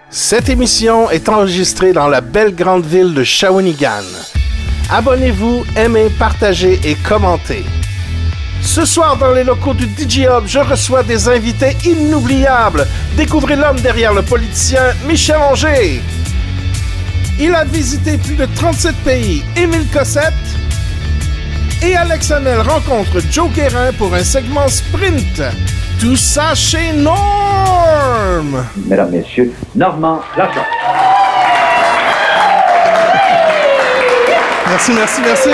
Cette émission est enregistrée dans la belle grande ville de Shawinigan. Abonnez-vous, aimez, partagez et commentez. Ce soir, dans les locaux du DJ Hub, je reçois des invités inoubliables. Découvrez l'homme derrière le politicien Michel Anger. Il a visité plus de 37 pays. Émile Cossette et Alex Hamel rencontrent Joe Guérin pour un segment sprint. Tout ça chez Norm. Mesdames, Messieurs, Normand Lachance. Merci.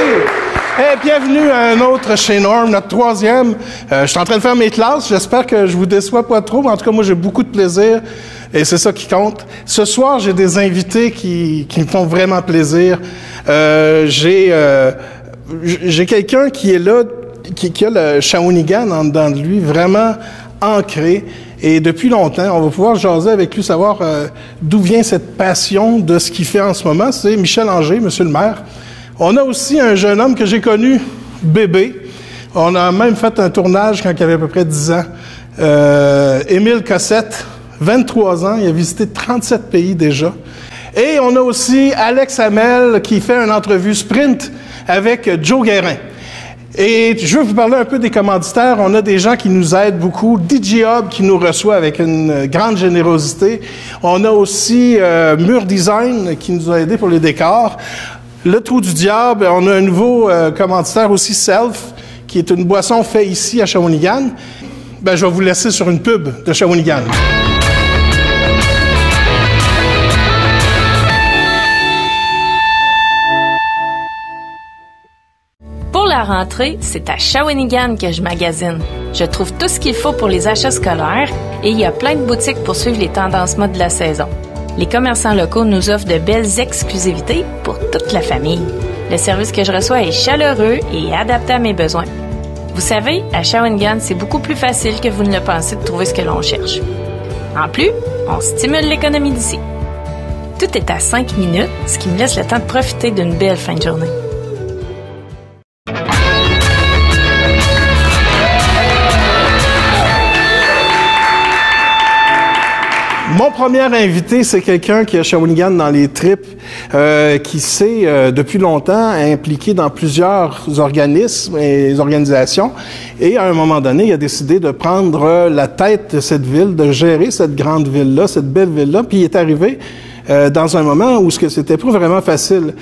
Hey, bienvenue à un autre chez Norm, notre troisième. Je suis en train de faire mes classes. J'espère que je vous déçois pas trop. Mais en tout cas, moi, j'ai beaucoup de plaisir et c'est ça qui compte. Ce soir, j'ai des invités qui me font vraiment plaisir. J'ai quelqu'un qui est là, qui a le Shawinigan en dedans de lui, vraiment ancré. Et depuis longtemps, on va pouvoir jaser avec lui, savoir d'où vient cette passion de ce qu'il fait en ce moment. C'est Michel Anger, monsieur le maire. On a aussi un jeune homme que j'ai connu, bébé. On a même fait un tournage quand il avait à peu près 10 ans. Émile Cossette, 23 ans, il a visité 37 pays déjà. Et on a aussi Alex Hamel qui fait une entrevue sprint avec Joe Guérin. Et je veux vous parler un peu des commanditaires. On a des gens qui nous aident beaucoup. DJ Hub qui nous reçoit avec une grande générosité. On a aussi Mur Design qui nous a aidés pour les décors. Le Trou du Diable, on a un nouveau commanditaire aussi, Self, qui est une boisson faite ici à Shawinigan. Ben, je vais vous laisser sur une pub de Shawinigan. Pour la rentrée, c'est à Shawinigan que je magasine. Je trouve tout ce qu'il faut pour les achats scolaires et il y a plein de boutiques pour suivre les tendances mode de la saison. Les commerçants locaux nous offrent de belles exclusivités pour toute la famille. Le service que je reçois est chaleureux et adapté à mes besoins. Vous savez, à Shawinigan, c'est beaucoup plus facile que vous ne le pensez de trouver ce que l'on cherche. En plus, on stimule l'économie d'ici. Tout est à 5 minutes, ce qui me laisse le temps de profiter d'une belle fin de journée. Mon premier invité, c'est quelqu'un qui a Shawinigan dans les tripes, qui s'est depuis longtemps impliqué dans plusieurs organismes et organisations. Et à un moment donné, il a décidé de prendre la tête de cette ville, de gérer cette grande ville-là, cette belle ville-là. Puis il est arrivé dans un moment où c'était pas vraiment facile.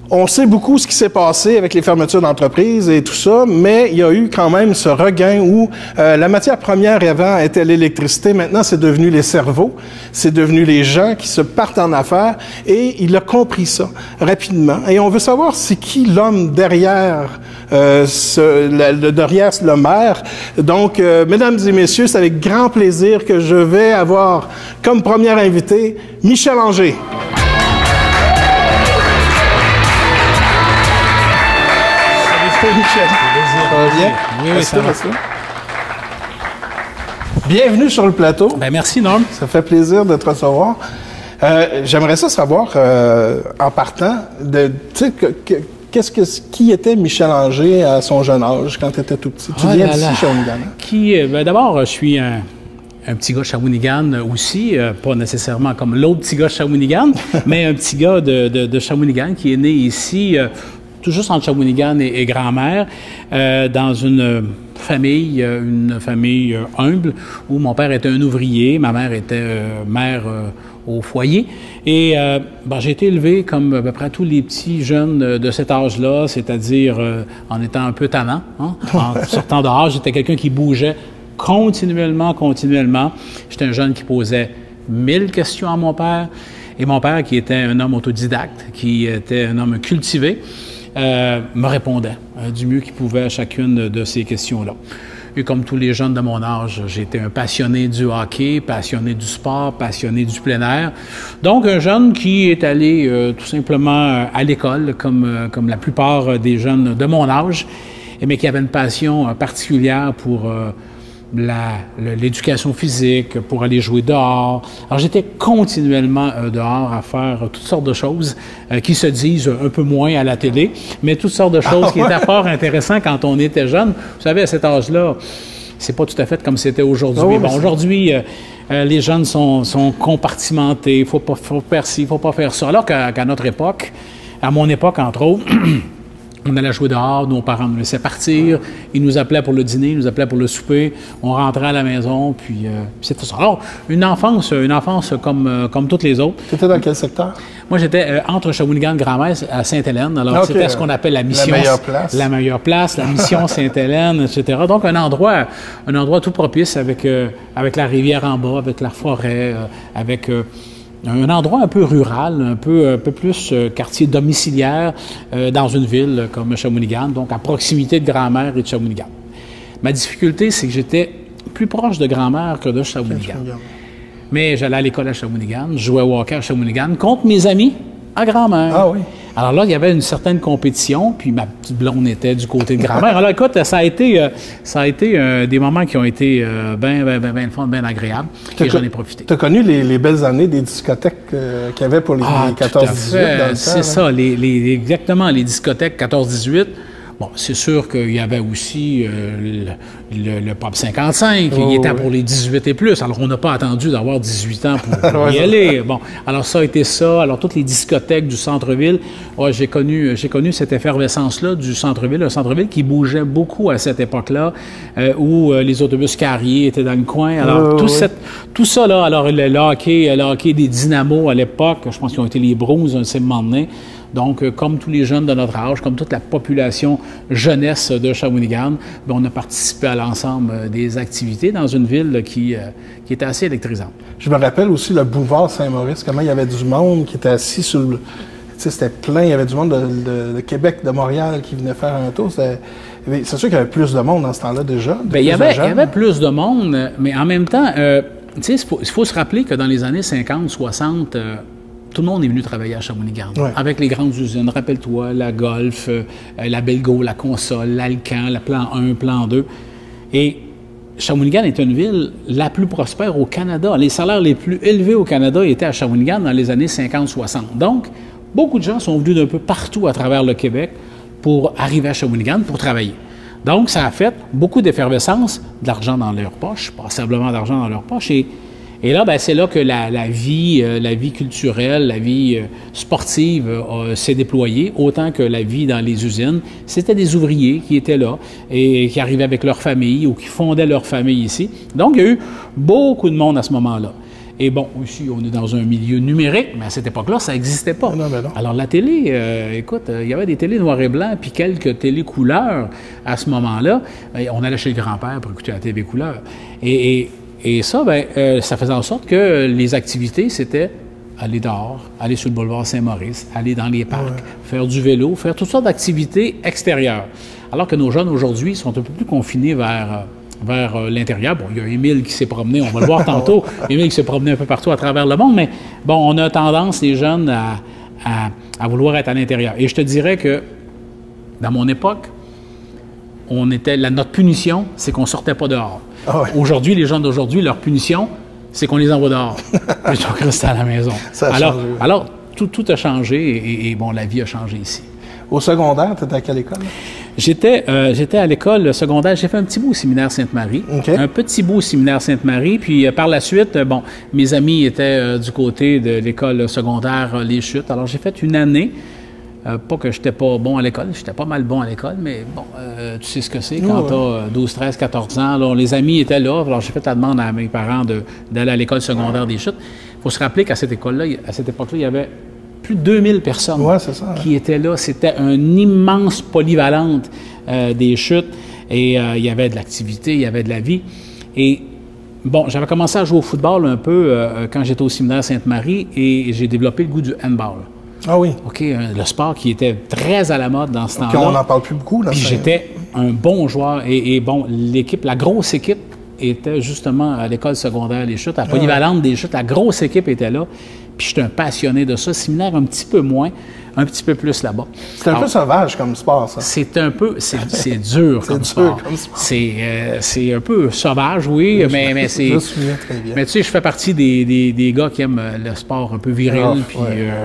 On sait beaucoup ce qui s'est passé avec les fermetures d'entreprises et tout ça, mais il y a eu quand même ce regain où la matière première avant était l'électricité, maintenant c'est devenu les cerveaux, c'est devenu les gens qui se partent en affaires et il a compris ça rapidement. Et on veut savoir c'est qui l'homme derrière derrière le maire. Donc, mesdames et messieurs, c'est avec grand plaisir que je vais avoir comme premier invité Michel Anger. Michel. Ça va bien? Oui, ça va. Bienvenue sur le plateau. Ben, merci, Norm. Ça fait plaisir de te recevoir. J'aimerais ça savoir, en partant, qui était Michel Anger à son jeune âge, quand tu étais tout petit? Tu viens d'ici, Shawinigan? Ben, d'abord, je suis un petit gars de Shawinigan aussi, pas nécessairement comme l'autre petit gars de Shawinigan, mais un petit gars de Shawinigan qui est né ici, tout juste entre Shawinigan et grand-mère, dans une famille humble, où mon père était un ouvrier, ma mère était mère au foyer. Et j'ai été élevé comme à peu près tous les petits jeunes de cet âge-là, c'est-à-dire en étant un peu tannant. Hein? En sortant dehors, j'étais quelqu'un qui bougeait continuellement. J'étais un jeune qui posait 1000 questions à mon père. Et mon père, qui était un homme autodidacte, qui était un homme cultivé, me répondait du mieux qu'il pouvait à chacune de ces questions-là. Et comme tous les jeunes de mon âge, j'étais un passionné du hockey, passionné du sport, passionné du plein air. Donc, un jeune qui est allé tout simplement à l'école, comme la plupart des jeunes de mon âge, mais qui avait une passion particulière pour l'éducation physique, pour aller jouer dehors. Alors, j'étais continuellement dehors à faire toutes sortes de choses qui se disent un peu moins à la télé, mais toutes sortes de choses qui étaient fort intéressantes quand on était jeune. Vous savez, à cet âge-là, c'est pas tout à fait comme c'était aujourd'hui. Oh, bon, aujourd'hui, les jeunes sont compartimentés. Il faut pas faire ci, il faut pas faire ça. Alors qu'à notre époque, à mon époque, entre autres, on allait jouer dehors, nos parents nous laissaient partir, ils nous appelaient pour le dîner, ils nous appelaient pour le souper, on rentrait à la maison, puis c'est tout ça. Alors, une enfance comme toutes les autres. Tu étais dans quel secteur? Moi, j'étais entre Shawinigan et Grand-Mère à Sainte-Hélène. Alors, c'était ce qu'on appelle la mission. La meilleure place. La meilleure place, la mission Sainte-Hélène, etc. Donc, un endroit tout propice avec la rivière en bas, avec la forêt, avec... un endroit un peu rural, un peu plus quartier domiciliaire dans une ville comme Shawinigan, donc à proximité de Grand-Mère et de Shawinigan. Ma difficulté, c'est que j'étais plus proche de Grand-Mère que de Shawinigan. Mais j'allais à l'école à Shawinigan, je jouais au hockey à Shawinigan contre mes amis à Grand-Mère. Ah oui. Alors là, il y avait une certaine compétition, puis ma petite blonde était du côté de Grand-Mère. Alors écoute, ça a été des moments qui ont été bien fun, bien agréables, et j'en ai profité. Tu as connu les belles années des discothèques qu'il y avait pour les 14-18 dans le temps? C'est ça, exactement, les discothèques 14-18. Bon, c'est sûr qu'il y avait aussi le Pop 55, qui était pour les 18 et plus. Alors, on n'a pas attendu d'avoir 18 ans pour y aller. Bon, alors ça a été ça. Alors, toutes les discothèques du centre-ville, j'ai connu cette effervescence-là du centre-ville, un centre-ville qui bougeait beaucoup à cette époque-là, où les autobus carriers étaient dans le coin. Alors, tout ça, là, alors le hockey des Dynamos à l'époque, je pense qu'ils ont été les Bruins un certain moment donné. Donc, comme tous les jeunes de notre âge, comme toute la population jeunesse de Shawinigan, on a participé à l'ensemble des activités dans une ville qui était assez électrisante. Je me rappelle aussi le boulevard Saint-Maurice, comment il y avait du monde qui était assis sur le... Tu sais, c'était plein, il y avait du monde de Québec, de Montréal qui venait faire un tour. C'est sûr qu'il y avait plus de monde dans ce temps-là déjà. Bien, il y avait plus de monde, mais en même temps, tu sais, il faut se rappeler que dans les années 50, 60... tout le monde est venu travailler à Shawinigan, avec les grandes usines. Rappelle-toi, la Golf, la Belgo, la Console, l'Alcan, la Plan 1, Plan 2. Et Shawinigan est une ville la plus prospère au Canada. Les salaires les plus élevés au Canada étaient à Shawinigan dans les années 50-60. Donc, beaucoup de gens sont venus d'un peu partout à travers le Québec pour arriver à Shawinigan pour travailler. Donc, ça a fait beaucoup d'effervescence, de l'argent dans leur poche, passablement d'argent dans leur poche. Et là, c'est là que la vie culturelle, la vie sportive s'est déployée, autant que la vie dans les usines. C'était des ouvriers qui étaient là et qui arrivaient avec leur famille ou qui fondaient leur famille ici. Donc, il y a eu beaucoup de monde à ce moment-là. Et bon, aussi, on est dans un milieu numérique, mais à cette époque-là, ça n'existait pas. Non. Alors, la télé, écoute, il y avait des télés noir et blanc, puis quelques télés couleurs à ce moment-là. On allait chez le grand-père pour écouter la télé couleur. Et ça, ça faisait en sorte que les activités, c'était aller dehors, aller sur le boulevard Saint-Maurice, aller dans les parcs, faire du vélo, faire toutes sortes d'activités extérieures. Alors que nos jeunes, aujourd'hui, sont un peu plus confinés vers l'intérieur. Bon, il y a Émile qui s'est promené, on va le voir tantôt. Émile qui s'est promené un peu partout à travers le monde, mais bon, on a tendance, les jeunes, à vouloir être à l'intérieur. Et je te dirais que, dans mon époque, notre punition, c'est qu'on ne sortait pas dehors. Aujourd'hui, les jeunes d'aujourd'hui, leur punition, c'est qu'on les envoie dehors. Ils sont restés à la maison. Alors, tout a changé et bon, la vie a changé ici. Au secondaire, tu étais à quelle école? J'étais à l'école secondaire. J'ai fait un petit bout au séminaire Sainte-Marie. Un petit bout au séminaire Sainte-Marie. Puis par la suite, mes amis étaient du côté de l'école secondaire Les Chutes. Alors, j'ai fait une année. Pas que j'étais pas bon à l'école, j'étais pas mal bon à l'école, mais bon, tu sais ce que c'est quand tu as 12, 13, 14 ans. Alors, les amis étaient là, alors j'ai fait la demande à mes parents d'aller à l'école secondaire des Chutes. Il faut se rappeler qu'à cette école-là, à cette époque-là, il y avait plus de 2000 personnes qui étaient là. C'était une immense polyvalente des Chutes et il y avait de l'activité, il y avait de la vie. Et bon, j'avais commencé à jouer au football un peu quand j'étais au séminaire Sainte-Marie et j'ai développé le goût du handball. Ah oui. OK, le sport qui était très à la mode dans ce temps-là. Puis on n'en parle plus beaucoup. Là, puis j'étais un bon joueur. Et bon, la grosse équipe était justement à l'école secondaire Les Chutes, à la polyvalente des Chutes. La grosse équipe était là. Puis j'étais un passionné de ça. Séminaire, un petit peu moins, un petit peu plus là-bas. C'est un peu sauvage comme sport, ça. C'est un peu... C'est dur comme sport. C'est un peu sauvage, oui, mais c'est... Je me souviens très bien. Mais tu sais, je fais partie des gars qui aiment le sport un peu viril, puis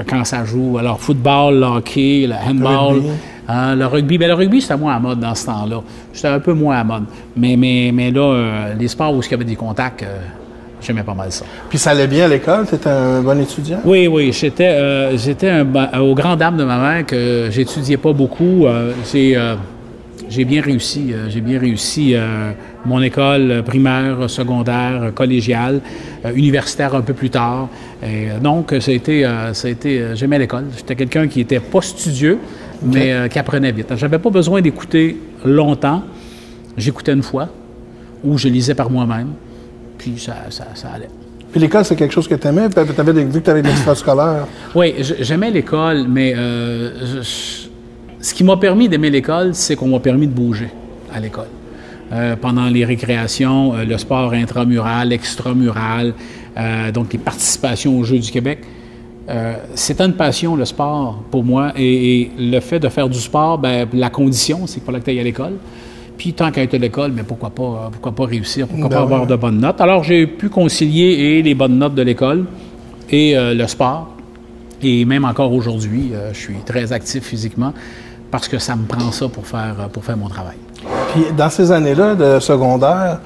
quand ça joue, alors football, le hockey, le handball, le rugby. Bien, le rugby, c'était moins à mode dans ce temps-là. J'étais un peu moins à mode. Mais là, les sports où il y avait des contacts... j'aimais pas mal ça. Puis ça allait bien à l'école? Tu étais un bon étudiant? Oui, j'étais aux grandes dames de ma mère que j'étudiais pas beaucoup. J'ai bien réussi. J'ai bien réussi mon école primaire, secondaire, collégiale, universitaire un peu plus tard. Et, donc, j'aimais l'école. J'étais quelqu'un qui était pas studieux, mais qui apprenait vite. J'avais pas besoin d'écouter longtemps. J'écoutais une fois ou je lisais par moi-même. Puis ça allait. Puis l'école, c'est quelque chose que tu aimais? Vu que tu avais des extrascolaires. Oui, j'aimais l'école, mais ce qui m'a permis d'aimer l'école, c'est qu'on m'a permis de bouger à l'école. Pendant les récréations, le sport intramural, extramural, donc les participations aux Jeux du Québec. C'était une passion, le sport, pour moi. Et le fait de faire du sport, bien, la condition, c'est qu'il fallait que tu ailles à l'école. Puis tant qu'à être à l'école, mais pourquoi pas réussir, pourquoi pas avoir de bonnes notes. Alors j'ai pu concilier les bonnes notes de l'école et le sport. Et même encore aujourd'hui, je suis très actif physiquement parce que ça me prend ça pour faire mon travail. Puis dans ces années-là de secondaire,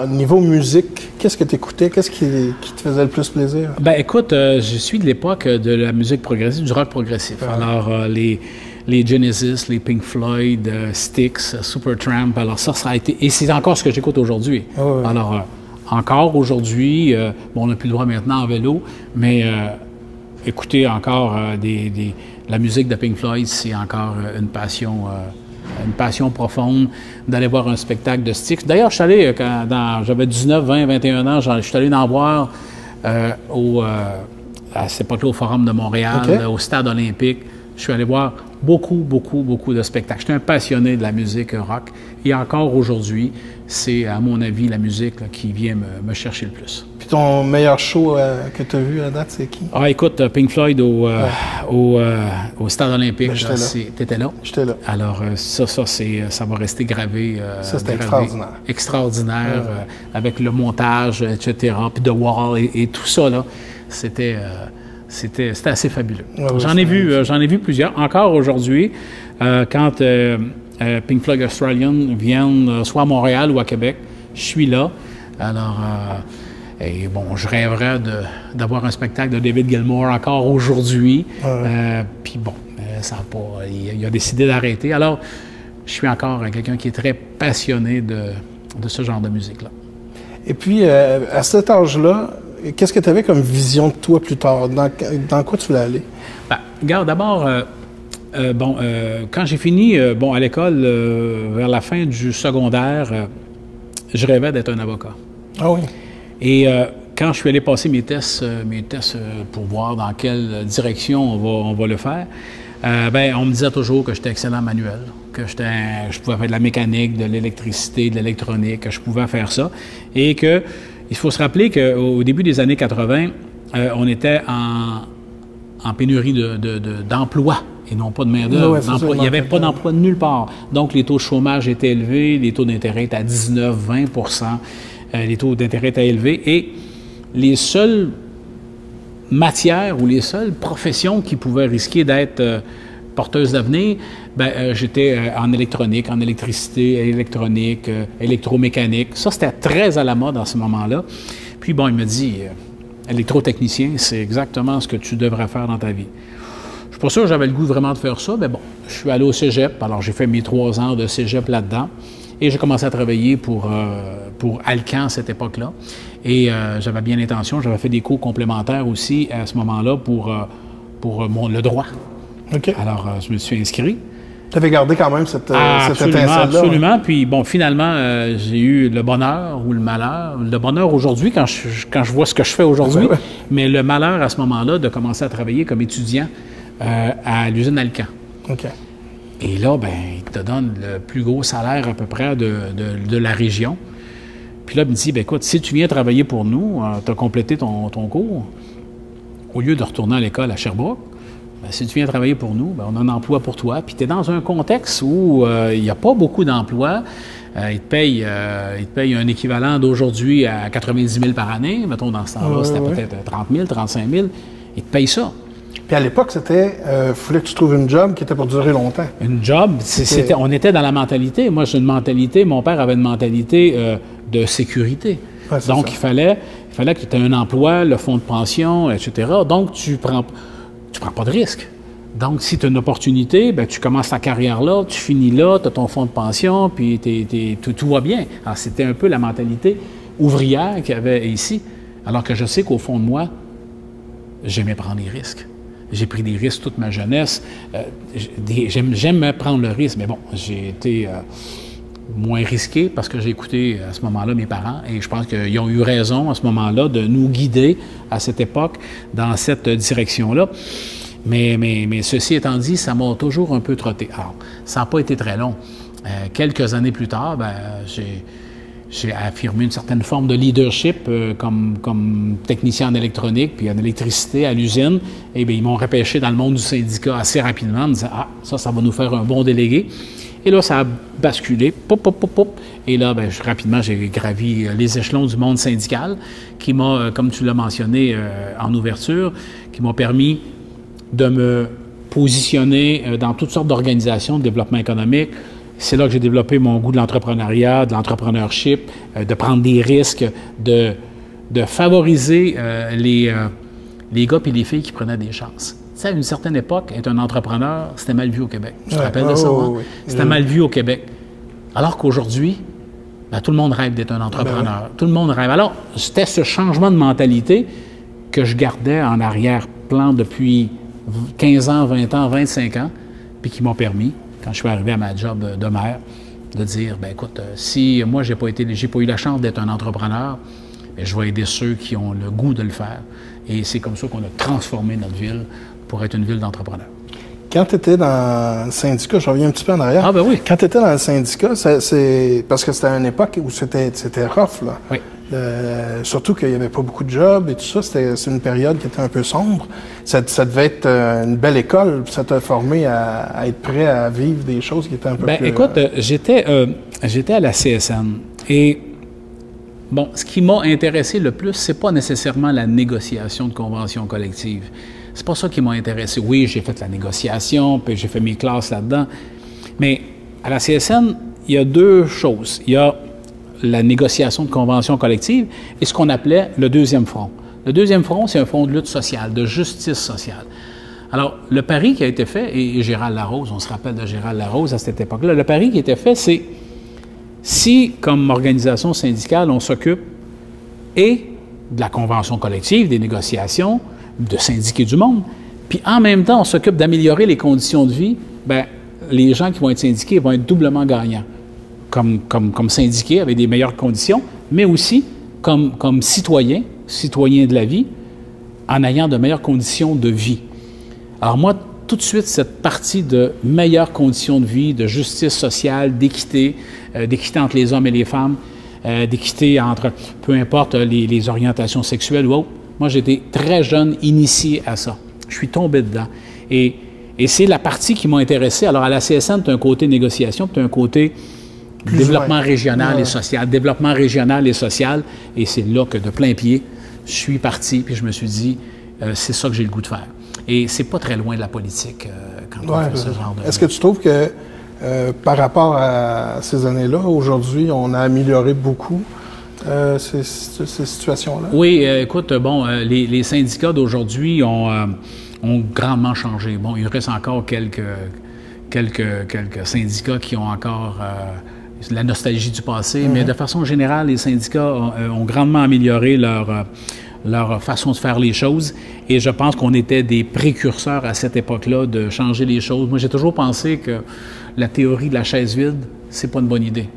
niveau musique, qu'est-ce que tu écoutais? Qu'est-ce qui te faisait le plus plaisir? Ben écoute, je suis de l'époque de la musique progressive, du rock progressif. Alors les Genesis, les Pink Floyd, Styx, Supertramp. Alors ça a été... Et c'est encore ce que j'écoute aujourd'hui. Alors, encore aujourd'hui, bon, on n'a plus le droit maintenant en vélo, mais écouter encore la musique de Pink Floyd, c'est encore une passion profonde d'aller voir un spectacle de Styx. D'ailleurs, je suis allé, j'avais 19, 20, 21 ans, je suis allé en voir à cette époque-là au Forum de Montréal, au Stade olympique. Je suis allé voir beaucoup de spectacles. J'étais un passionné de la musique rock. Et encore aujourd'hui, c'est, à mon avis, la musique là, qui vient me chercher le plus. Puis ton meilleur show que tu as vu à date, c'est qui? Ah, écoute, Pink Floyd au Stade olympique. T'étais là? J'étais là. Alors, ça va rester gravé. Ça, c'était extraordinaire. Extraordinaire, avec le montage, etc. Puis The Wall et tout ça, là. C'était assez fabuleux. J'en ai vu plusieurs. Encore aujourd'hui, quand Pink Floyd Australian viennent soit à Montréal ou à Québec, je suis là. Alors, et bon, je rêverais d'avoir un spectacle de David Gilmour encore aujourd'hui. Puis bon, ça n'a pas... Il a décidé d'arrêter. Alors, je suis encore quelqu'un qui est très passionné de ce genre de musique-là. Et puis, à cet âge-là, qu'est-ce que tu avais comme vision de toi plus tard? Dans quoi tu voulais aller? Ben, regarde, d'abord, quand j'ai fini à l'école, vers la fin du secondaire, je rêvais d'être un avocat. Ah oui? Et quand je suis allé passer mes tests pour voir dans quelle direction on va le faire, on me disait toujours que j'étais excellent manuel, que je pouvais faire de la mécanique, de l'électricité, de l'électronique, que je pouvais faire ça. Et que il faut se rappeler qu'au début des années 80, on était en pénurie d'emploi et non pas de main-d'œuvre. Il n'y avait pas d'emploi de nulle part. Donc, les taux de chômage étaient élevés, les taux d'intérêt étaient à 19-20 les taux d'intérêt étaient élevés. Et les seules matières ou les seules professions qui pouvaient risquer d'être porteuses d'avenir, j'étais en électronique, en électricité, électronique, électromécanique. Ça, c'était très à la mode en ce moment-là. Puis, bon, il me dit, électrotechnicien, c'est exactement ce que tu devrais faire dans ta vie. Je suis pas sûr que j'avais le goût vraiment de faire ça, mais bon, je suis allé au cégep. Alors, j'ai fait mes 3 ans de cégep là-dedans. Et j'ai commencé à travailler pour Alcan à cette époque-là. Et j'avais bien l'intention, j'avais fait des cours complémentaires aussi à ce moment-là pour le droit. OK. Alors, je me suis inscrit. Tu avais gardé quand même cette étincelle-là. Absolument. Puis, bon, finalement, j'ai eu le bonheur ou le malheur. Le bonheur aujourd'hui, quand je vois ce que je fais aujourd'hui, mais le malheur à ce moment-là de commencer à travailler comme étudiant à l'usine Alcan. OK. Et là, il te donne le plus gros salaire à peu près de la région. Puis là, il me dit, écoute, si tu viens travailler pour nous, tu as complété ton cours, au lieu de retourner à l'école à Sherbrooke, ben, si tu viens travailler pour nous, ben, on a un emploi pour toi. Puis tu es dans un contexte où il n'y a pas beaucoup d'emplois. Ils te payent un équivalent d'aujourd'hui à 90 000 par année. Mettons, dans ce temps-là, c'était peut-être 30 000, 35 000. Ils te payent ça. Puis à l'époque, c'était, fallait que tu trouves une job qui était pour durer longtemps. Une job, on était dans la mentalité. Moi, j'ai une mentalité, mon père avait une mentalité de sécurité. Ouais, donc, il fallait que tu aies un emploi, le fonds de pension, etc. Donc, tu prends pas de risque. Donc, si tu as une opportunité, ben, tu commences ta carrière là, tu finis là, tu as ton fonds de pension, puis tout va bien. Alors, c'était un peu la mentalité ouvrière qu'il y avait ici. Alors que je sais qu'au fond de moi, j'aimais prendre des risques. J'ai pris des risques toute ma jeunesse. J'aime prendre le risque, mais bon, j'ai été moins risqué parce que j'ai écouté à ce moment-là mes parents et je pense qu'ils ont eu raison à ce moment-là de nous guider à cette époque dans cette direction-là. Mais ceci étant dit, ça m'a toujours un peu trotté. Alors, ça n'a pas été très long. Quelques années plus tard, ben, j'ai affirmé une certaine forme de leadership comme technicien en électronique puis en électricité à l'usine. Et bien, ils m'ont repêché dans le monde du syndicat assez rapidement en me disant « Ah, ça va nous faire un bon délégué ». Et là, ça a basculé, et là, ben, rapidement, j'ai gravi les échelons du monde syndical qui m'a, comme tu l'as mentionné en ouverture, qui m'ont permis de me positionner dans toutes sortes d'organisations de développement économique. C'est là que j'ai développé mon goût de l'entrepreneuriat, de l'entrepreneurship, de prendre des risques, de favoriser les gars et les filles qui prenaient des chances. Tu sais, à une certaine époque, être un entrepreneur, c'était mal vu au Québec. Tu te rappelles de ça, hein? Oui. C'était mal vu au Québec. Alors qu'aujourd'hui, ben, tout le monde rêve d'être un entrepreneur. Tout le monde rêve. Alors, c'était ce changement de mentalité que je gardais en arrière-plan depuis 15 ans, 20 ans, 25 ans, puis qui m'ont permis, quand je suis arrivé à ma job de maire, de dire, ben écoute, si moi, j'ai pas eu la chance d'être un entrepreneur, bien, je vais aider ceux qui ont le goût de le faire. Et c'est comme ça qu'on a transformé notre ville pour être une ville d'entrepreneurs. Quand tu étais dans le syndicat, je reviens un petit peu en arrière. Ah ben oui. Quand tu étais dans le syndicat, c'est parce que c'était une époque où c'était rough, là. Oui. Surtout qu'il n'y avait pas beaucoup de jobs et tout ça. C'est une période qui était un peu sombre. Ça devait être une belle école. Ça t'a formé à être prêt à vivre des choses qui étaient un peu plus... Écoute, j'étais à la CSN et bon, ce qui m'a intéressé le plus, c'est pas nécessairement la négociation de conventions collectives. C'est pas ça qui m'a intéressé. Oui, j'ai fait la négociation, puis j'ai fait mes classes là-dedans. Mais à la CSN, il y a deux choses. Il y a la négociation de conventions collectives et ce qu'on appelait le deuxième front. Le deuxième front, c'est un front de lutte sociale, de justice sociale. Alors, le pari qui a été fait, et Gérald Larose, on se rappelle de Gérald Larose à cette époque-là, le pari qui a été fait, c'est si, comme organisation syndicale, on s'occupe et de la convention collective, des négociations, de syndiquer du monde, puis en même temps, on s'occupe d'améliorer les conditions de vie, bien, les gens qui vont être syndiqués vont être doublement gagnants. Comme syndiqués avec des meilleures conditions, mais aussi comme citoyens de la vie, en ayant de meilleures conditions de vie. Alors moi, tout de suite, cette partie de meilleures conditions de vie, de justice sociale, d'équité entre les hommes et les femmes, d'équité entre, peu importe les orientations sexuelles ou autres, moi, j'étais très jeune, initié à ça. Je suis tombé dedans. Et c'est la partie qui m'a intéressé. Alors, à la CSN, tu as un côté négociation, tu as un côté développement régional et social. Développement régional et social. Et c'est là que, de plein pied, je suis parti, puis je me suis dit, c'est ça que j'ai le goût de faire. Et c'est pas très loin de la politique quand on fait ce genre de... Est-ce que tu trouves que, par rapport à ces années-là, aujourd'hui, on a amélioré beaucoup ces situations-là? Oui, écoute, bon, les syndicats d'aujourd'hui ont grandement changé. Bon, il reste encore quelques syndicats qui ont encore la nostalgie du passé, mais de façon générale, les syndicats ont grandement amélioré leur façon de faire les choses. Et je pense qu'on était des précurseurs à cette époque-là de changer les choses. Moi, j'ai toujours pensé que la théorie de la chaise vide, c'est pas une bonne idée.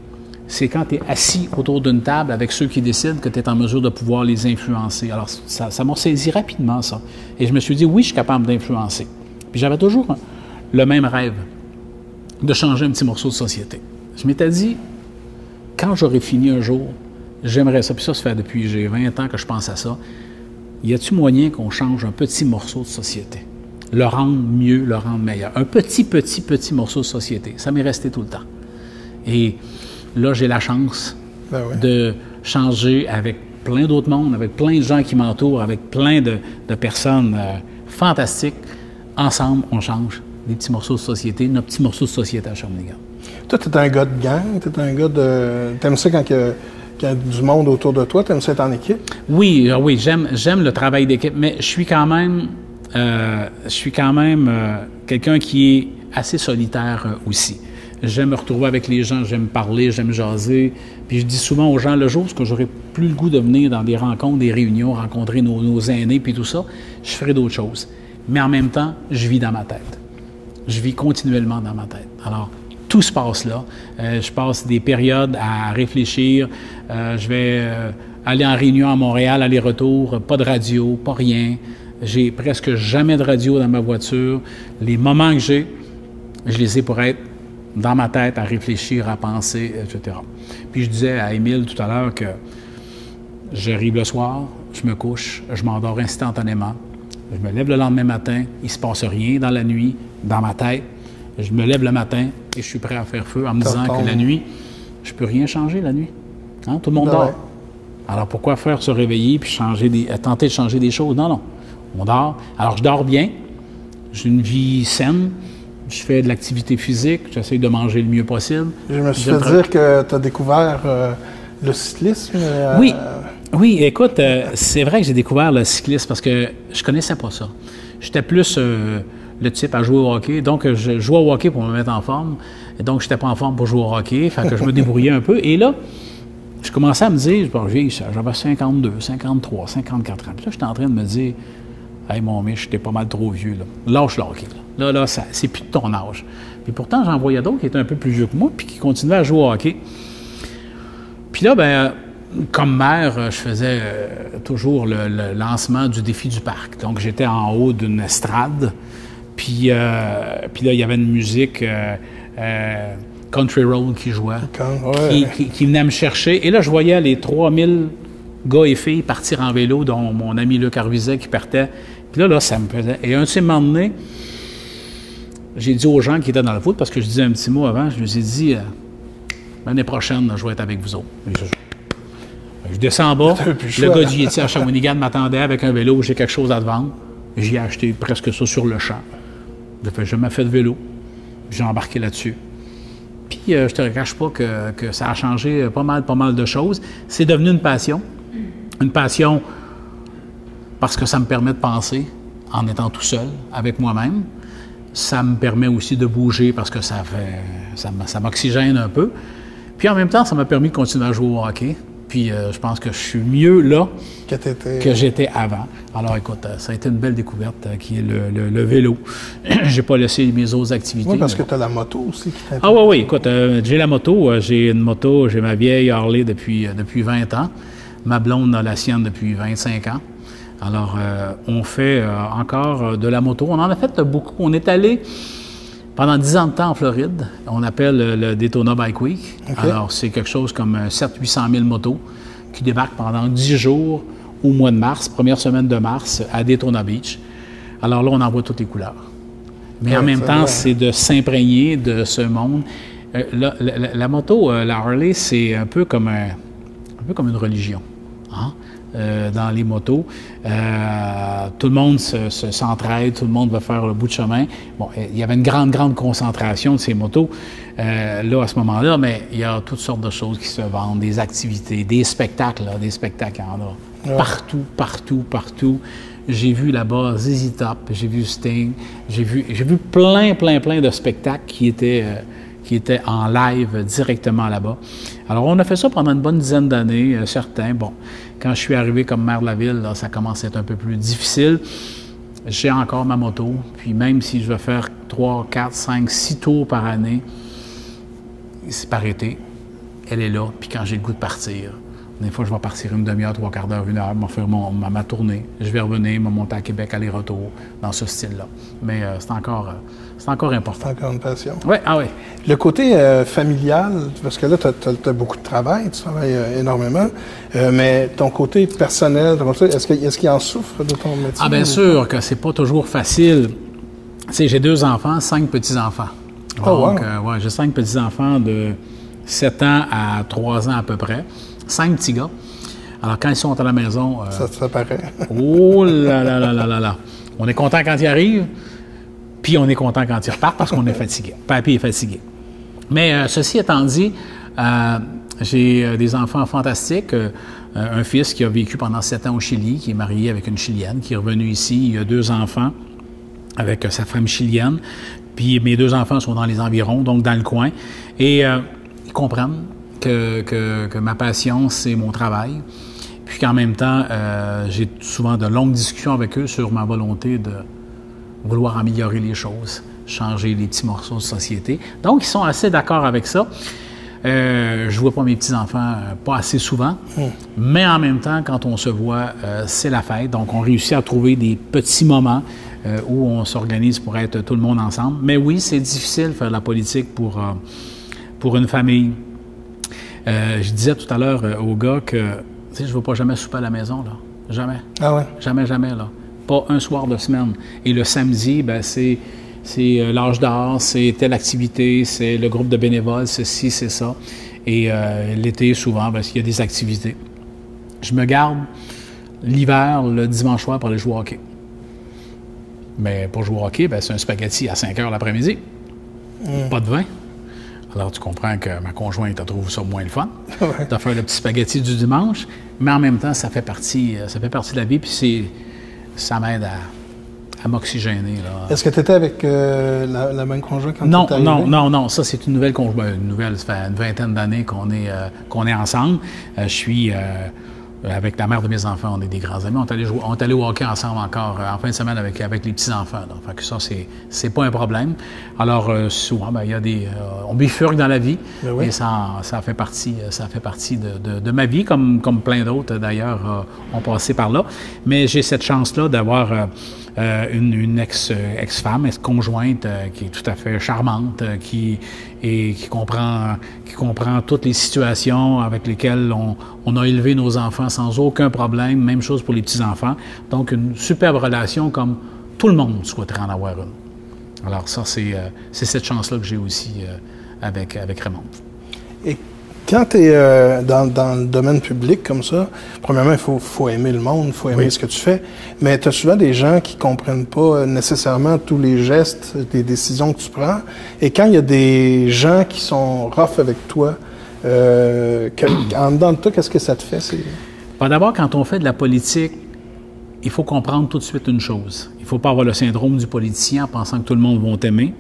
C'est quand tu es assis autour d'une table avec ceux qui décident que tu es en mesure de pouvoir les influencer. Alors, ça m'a saisi rapidement, ça. Et je me suis dit, oui, je suis capable d'influencer. Puis j'avais toujours le même rêve, de changer un petit morceau de société. Je m'étais dit, quand j'aurai fini un jour, j'aimerais ça. Puis ça fait depuis j'ai 20 ans que je pense à ça. y a-t-il moyen qu'on change un petit morceau de société? Le rendre mieux, le rendre meilleur. Un petit morceau de société. Ça m'est resté tout le temps. Et là, j'ai la chance de changer avec plein d'autres mondes, avec plein de gens qui m'entourent, avec plein de personnes fantastiques. Ensemble, on change des petits morceaux de société, notre petit morceau de société à Shawinigan. Toi, tu es un gars de gang, tu es un gars de... T'aimes ça quand il y a du monde autour de toi? T'aimes ça être en équipe? Oui, j'aime le travail d'équipe, mais je suis quand même quelqu'un qui est assez solitaire aussi. J'aime me retrouver avec les gens, j'aime parler, j'aime jaser. Puis je dis souvent aux gens, le jour où j'aurai plus le goût de venir dans des rencontres, des réunions, rencontrer nos aînés, puis tout ça, je ferai d'autres choses. Mais en même temps, je vis dans ma tête. Je vis continuellement dans ma tête. Alors, tout se passe là. Je passe des périodes à réfléchir. Je vais aller en réunion à Montréal, aller-retour, pas de radio, pas rien. J'ai presque jamais de radio dans ma voiture. Les moments que j'ai, je les ai pour être dans ma tête, à réfléchir, à penser, etc. Puis je disais à Émile tout à l'heure que j'arrive le soir, je me couche, je m'endors instantanément. Je me lève le lendemain matin, il ne se passe rien dans la nuit, dans ma tête. Je me lève le matin et je suis prêt à faire feu en me disant que la nuit, je ne peux rien changer la nuit. Hein? Tout le monde dort. Alors pourquoi faire se réveiller puis tenter de changer des choses? Non, non. On dort. Alors je dors bien, j'ai une vie saine, je fais de l'activité physique, j'essaie de manger le mieux possible. Je me suis fait dire que tu as découvert le cyclisme. Oui, écoute, c'est vrai que j'ai découvert le cyclisme parce que je connaissais pas ça. J'étais plus le type à jouer au hockey. Donc, je jouais au hockey pour me mettre en forme. Et donc, je n'étais pas en forme pour jouer au hockey. Fait que je me débrouillais un peu. Et là, je commençais à me dire, j'avais 52, 53, 54 ans. Puis là, j'étais en train de me dire, hey, mon Mich, t'es pas mal trop vieux. Là. Lâche le hockey. Là, c'est plus de ton âge. Puis pourtant, j'en voyais d'autres qui étaient un peu plus vieux que moi puis qui continuaient à jouer au hockey. Puis là, ben comme maire, je faisais toujours le lancement du défi du parc. Donc, j'étais en haut d'une estrade. Puis là, il y avait une musique Country Road qui jouait, qui venait me chercher. Et là, je voyais les 3000 gars et filles partir en vélo, dont mon ami Luc Arviset qui partait. Puis là, ça me faisait... Et un de ces moments donné, j'ai dit aux gens qui étaient dans le foot, parce que je disais un petit mot avant, je leur ai dit, l'année prochaine, je vais être avec vous autres. Je descends en bas, le gars du Yeti à Shawinigan m'attendait avec un vélo, j'ai quelque chose à te vendre. J'ai acheté presque ça sur le champ. Je m'ai fait de vélo, j'ai embarqué là-dessus. Puis je te cache pas que ça a changé pas mal de choses. C'est devenu une passion parce que ça me permet de penser en étant tout seul, avec moi-même. Ça me permet aussi de bouger parce que ça m'oxygène un peu. Puis en même temps, ça m'a permis de continuer à jouer au hockey. Puis je pense que je suis mieux là que j'étais avant. Alors écoute, ça a été une belle découverte qui est le vélo. J'ai pas laissé mes autres activités. Oui, parce que tu as la moto aussi qui t'intéresse. Ah oui, écoute, j'ai la moto. J'ai une moto, j'ai ma vieille Harley depuis 20 ans. Ma blonde a la sienne depuis 25 ans. Alors, on fait encore de la moto. On en a fait beaucoup. On est allé pendant 10 ans de temps en Floride. On appelle le Daytona Bike Week. Okay. Alors, c'est quelque chose comme 700-800 000 motos qui débarquent pendant 10 jours au mois de mars, première semaine de mars, à Daytona Beach. Alors là, on en voit toutes les couleurs. Mais en même temps, c'est de s'imprégner de ce monde. La moto, la Harley, c'est un peu comme une religion. Hein? Dans les motos. Tout le monde s'entraide, tout le monde va faire le bout de chemin. Bon, il y avait une grande concentration de ces motos là, à ce moment-là, mais il y a toutes sortes de choses qui se vendent, des activités, des spectacles, il y en a. Ouais. Partout. J'ai vu là-bas ZZ Top, j'ai vu Sting, j'ai vu plein de spectacles qui étaient en live directement là-bas. Alors, on a fait ça pendant une bonne dizaine d'années, certains. Bon, quand je suis arrivé comme maire de la ville, là, ça commence à être un peu plus difficile. J'ai encore ma moto, puis même si je vais faire 3, 4, 5, 6 tours par année, c'est par été, elle est là. Puis quand j'ai le goût de partir, Des fois, je vais partir une demi-heure, 3/4 d'heure, 1 heure, m'en faire ma tournée. Je vais revenir, me monter à Québec, aller-retour, dans ce style-là. Mais c'est encore important. C'est encore une passion. Oui, ah oui. Le côté familial, parce que là, tu as beaucoup de travail, tu travailles énormément, mais ton côté personnel, est-ce qu'il en souffre de ton métier? Ah, bien sûr que c'est pas toujours facile. Tu sais, j'ai 2 enfants, 5 petits-enfants. Donc, ouais, j'ai 5 petits-enfants de 7 ans à 3 ans à peu près. 5 petits gars. Alors, quand ils sont à la maison... Ça paraît. Oh là là là là là là! On est content quand ils arrivent, puis on est content quand ils repartent parce qu'on est fatigué. Papy est fatigué. Mais ceci étant dit, j'ai des enfants fantastiques. Un fils qui a vécu pendant 7 ans au Chili, qui est marié avec une Chilienne, qui est revenu ici. Il a 2 enfants avec sa femme chilienne. Puis mes 2 enfants sont dans les environs, donc dans le coin. Et ils comprennent que ma passion, c'est mon travail. Puis qu'en même temps, j'ai souvent de longues discussions avec eux sur ma volonté de vouloir améliorer les choses, changer les petits morceaux de société. Donc, ils sont assez d'accord avec ça. Je vois pas mes petits-enfants pas assez souvent, mais en même temps, quand on se voit, c'est la fête. Donc, on réussit à trouver des petits moments où on s'organise pour être tout le monde ensemble. Mais oui, c'est difficile de faire de la politique pour une famille. Je disais tout à l'heure au gars que, tu sais, je ne veux pas jamais souper à la maison, là. Jamais. Ah ouais? Jamais, jamais, là. Pas un soir de semaine. Et le samedi, ben c'est l'âge d'or, c'est telle activité, c'est le groupe de bénévoles, ceci, c'est ça. Et l'été, souvent, ben, il y a des activités. Je me garde l'hiver, le dimanche soir, pour aller jouer au hockey. Mais pour jouer au hockey, ben, c'est un spaghetti à 5 heures l'après-midi. Pas de vin. Alors, tu comprends que ma conjointe trouve ça moins le fun. Ouais. Tu as fait le petit spaghetti du dimanche, mais en même temps, ça fait partie de la vie, puis ça m'aide à m'oxygéner. Est-ce que tu étais avec la même conjointe quand tu étais arrivé? Non. Ça, c'est une nouvelle conjointe. Une nouvelle, ça fait une vingtaine d'années qu'on est ensemble. Je suis... avec la mère de mes enfants, on est des grands amis. On est allé au hockey ensemble encore en fin de semaine avec les petits-enfants. Fait que ça, c'est pas un problème. Alors, souvent, ben, il y a on bifurque dans la vie. Oui. Et ça fait partie de ma vie, comme plein d'autres, d'ailleurs, ont passé par là. Mais j'ai cette chance-là d'avoir une ex-femme, ex-conjointe qui est tout à fait charmante, qui comprend toutes les situations avec lesquelles on a élevé nos enfants sans aucun problème. Même chose pour les petits-enfants. Donc, une superbe relation comme tout le monde souhaiterait en avoir une. Alors ça, c'est cette chance-là que j'ai aussi avec Raymond. Et quand tu es dans le domaine public comme ça, premièrement, il faut aimer le monde, il faut aimer ce que tu fais, mais tu as souvent des gens qui ne comprennent pas nécessairement tous les gestes, des décisions que tu prends. Et quand il y a des gens qui sont rough avec toi, en dedans de toi, qu'est-ce que ça te fait? D'abord, quand on fait de la politique, il faut comprendre tout de suite une chose. Il ne faut pas avoir le syndrome du politicien en pensant que tout le monde va t'aimer,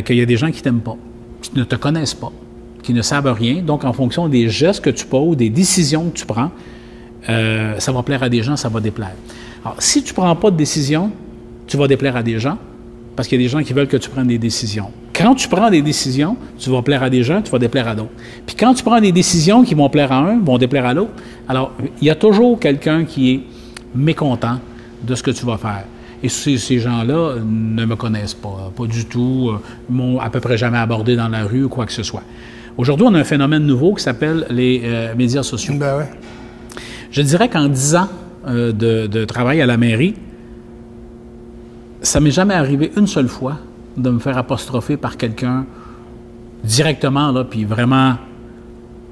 qu'il y a des gens qui ne t'aiment pas, qui ne te connaissent pas, qui ne savent rien. Donc, en fonction des gestes que tu poses, des décisions que tu prends, ça va plaire à des gens, ça va déplaire. Alors, si tu ne prends pas de décision, tu vas déplaire à des gens, parce qu'il y a des gens qui veulent que tu prennes des décisions. Quand tu prends des décisions, tu vas plaire à des gens, tu vas déplaire à d'autres. Puis quand tu prends des décisions qui vont plaire à un, vont déplaire à l'autre, alors il y a toujours quelqu'un qui est mécontent de ce que tu vas faire. Et ces gens-là ne me connaissent pas du tout, m'ont à peu près jamais abordé dans la rue ou quoi que ce soit. Aujourd'hui, on a un phénomène nouveau qui s'appelle les médias sociaux. Ben ouais. Je dirais qu'en 10 ans de travail à la mairie, ça m'est jamais arrivé une seule fois de me faire apostropher par quelqu'un directement, là, puis vraiment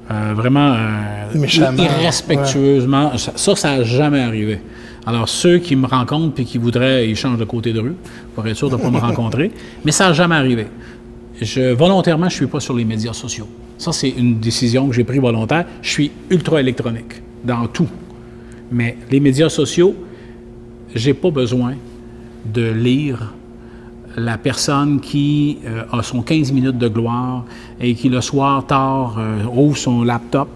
irrespectueusement. Ouais. Ça n'a jamais arrivé. Alors, ceux qui me rencontrent puis qui voudraient, ils changent de côté de rue pour être sûr de ne pas me rencontrer, mais ça n'a jamais arrivé. Volontairement, je ne suis pas sur les médias sociaux. Ça, c'est une décision que j'ai prise volontaire. Je suis ultra électronique dans tout. Mais les médias sociaux, j'ai pas besoin de lire la personne qui a son 15 minutes de gloire et qui, le soir, tard, ouvre son laptop,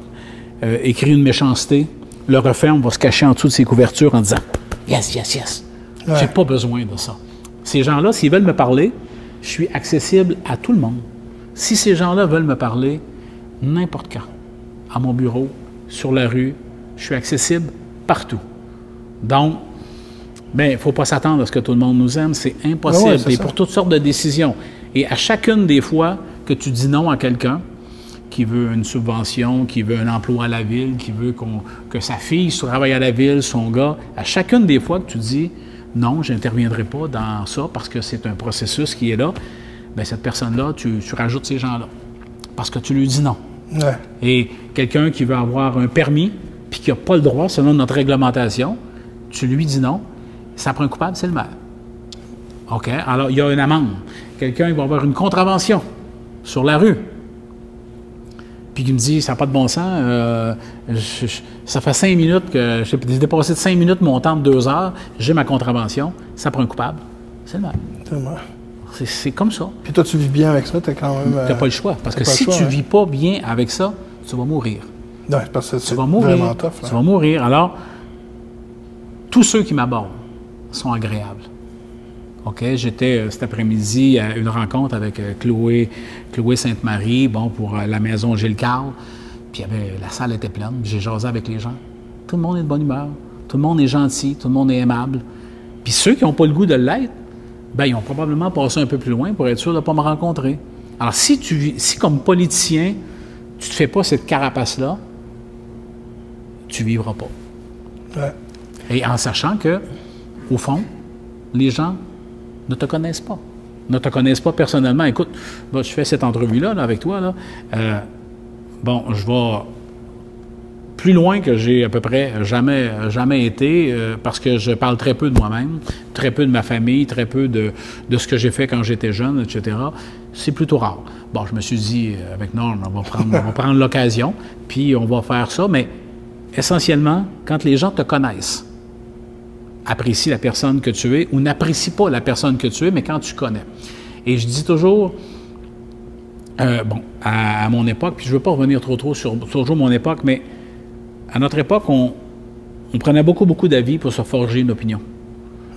écrit une méchanceté, le referme, va se cacher en dessous de ses couvertures en disant « Yes, yes, yes ». Ouais. J'ai pas besoin de ça. Ces gens-là, s'ils veulent me parler, je suis accessible à tout le monde. Si ces gens-là veulent me parler, n'importe quand, à mon bureau, sur la rue, je suis accessible partout. Donc, il ne faut pas s'attendre à ce que tout le monde nous aime, c'est impossible. Ouais, c'est et ça. pour toutes sortes de décisions. Et à chacune des fois que tu dis non à quelqu'un qui veut une subvention, qui veut un emploi à la ville, qui veut que sa fille travaille à la ville, son gars, à chacune des fois que tu dis non, je n'interviendrai pas dans ça parce que c'est un processus qui est là, bien, cette personne-là, tu rajoutes ces gens-là parce que tu lui dis non. Ouais. Et quelqu'un qui veut avoir un permis puis qui n'a pas le droit selon notre réglementation, tu lui dis non, ça prend un coupable, c'est le maire. OK? Alors, il y a une amende. Quelqu'un, il va avoir une contravention sur la rue. Puis il me dit, ça n'a pas de bon sens, ça fait 5 minutes que j'ai dépassé de 5 minutes mon temps de 2 heures, j'ai ma contravention, ça prend un coupable, c'est le maire. Tellement. C'est comme ça. Puis toi, tu vis bien avec ça, tu as quand même... Tu n'as pas le choix. Parce que pas le si choix, tu ne hein. vis pas bien avec ça, tu vas mourir. Non, parce que Tu c'est vas mourir. vraiment tough. Tu Hein. vas mourir. Alors, tous ceux qui m'abordent sont agréables. OK? J'étais cet après-midi à une rencontre avec Chloé Sainte-Marie, bon, pour la maison Gilles Carle. Puis la salle était pleine. J'ai jasé avec les gens. Tout le monde est de bonne humeur. Tout le monde est gentil. Tout le monde est aimable. Puis ceux qui n'ont pas le goût de l'être, bien, ils ont probablement passé un peu plus loin pour être sûr de ne pas me rencontrer. Alors, si comme politicien, tu ne te fais pas cette carapace-là, tu ne vivras pas. Ouais. Et en sachant que, au fond, les gens ne te connaissent pas. Ne te connaissent pas personnellement. Écoute, je fais cette entrevue-là là, avec toi. Là. Je vais plus loin que j'ai à peu près jamais été parce que je parle très peu de moi-même, très peu de ma famille, très peu de ce que j'ai fait quand j'étais jeune, etc. C'est plutôt rare. Bon, je me suis dit, avec Norm, on va prendre l'occasion, puis on va faire ça, mais essentiellement, quand les gens te connaissent, apprécient la personne que tu es ou n'apprécient pas la personne que tu es, mais quand tu connais. Et je dis toujours, à mon époque, puis je ne veux pas revenir trop sur toujours mon époque, mais à notre époque, on prenait beaucoup d'avis pour se forger une opinion.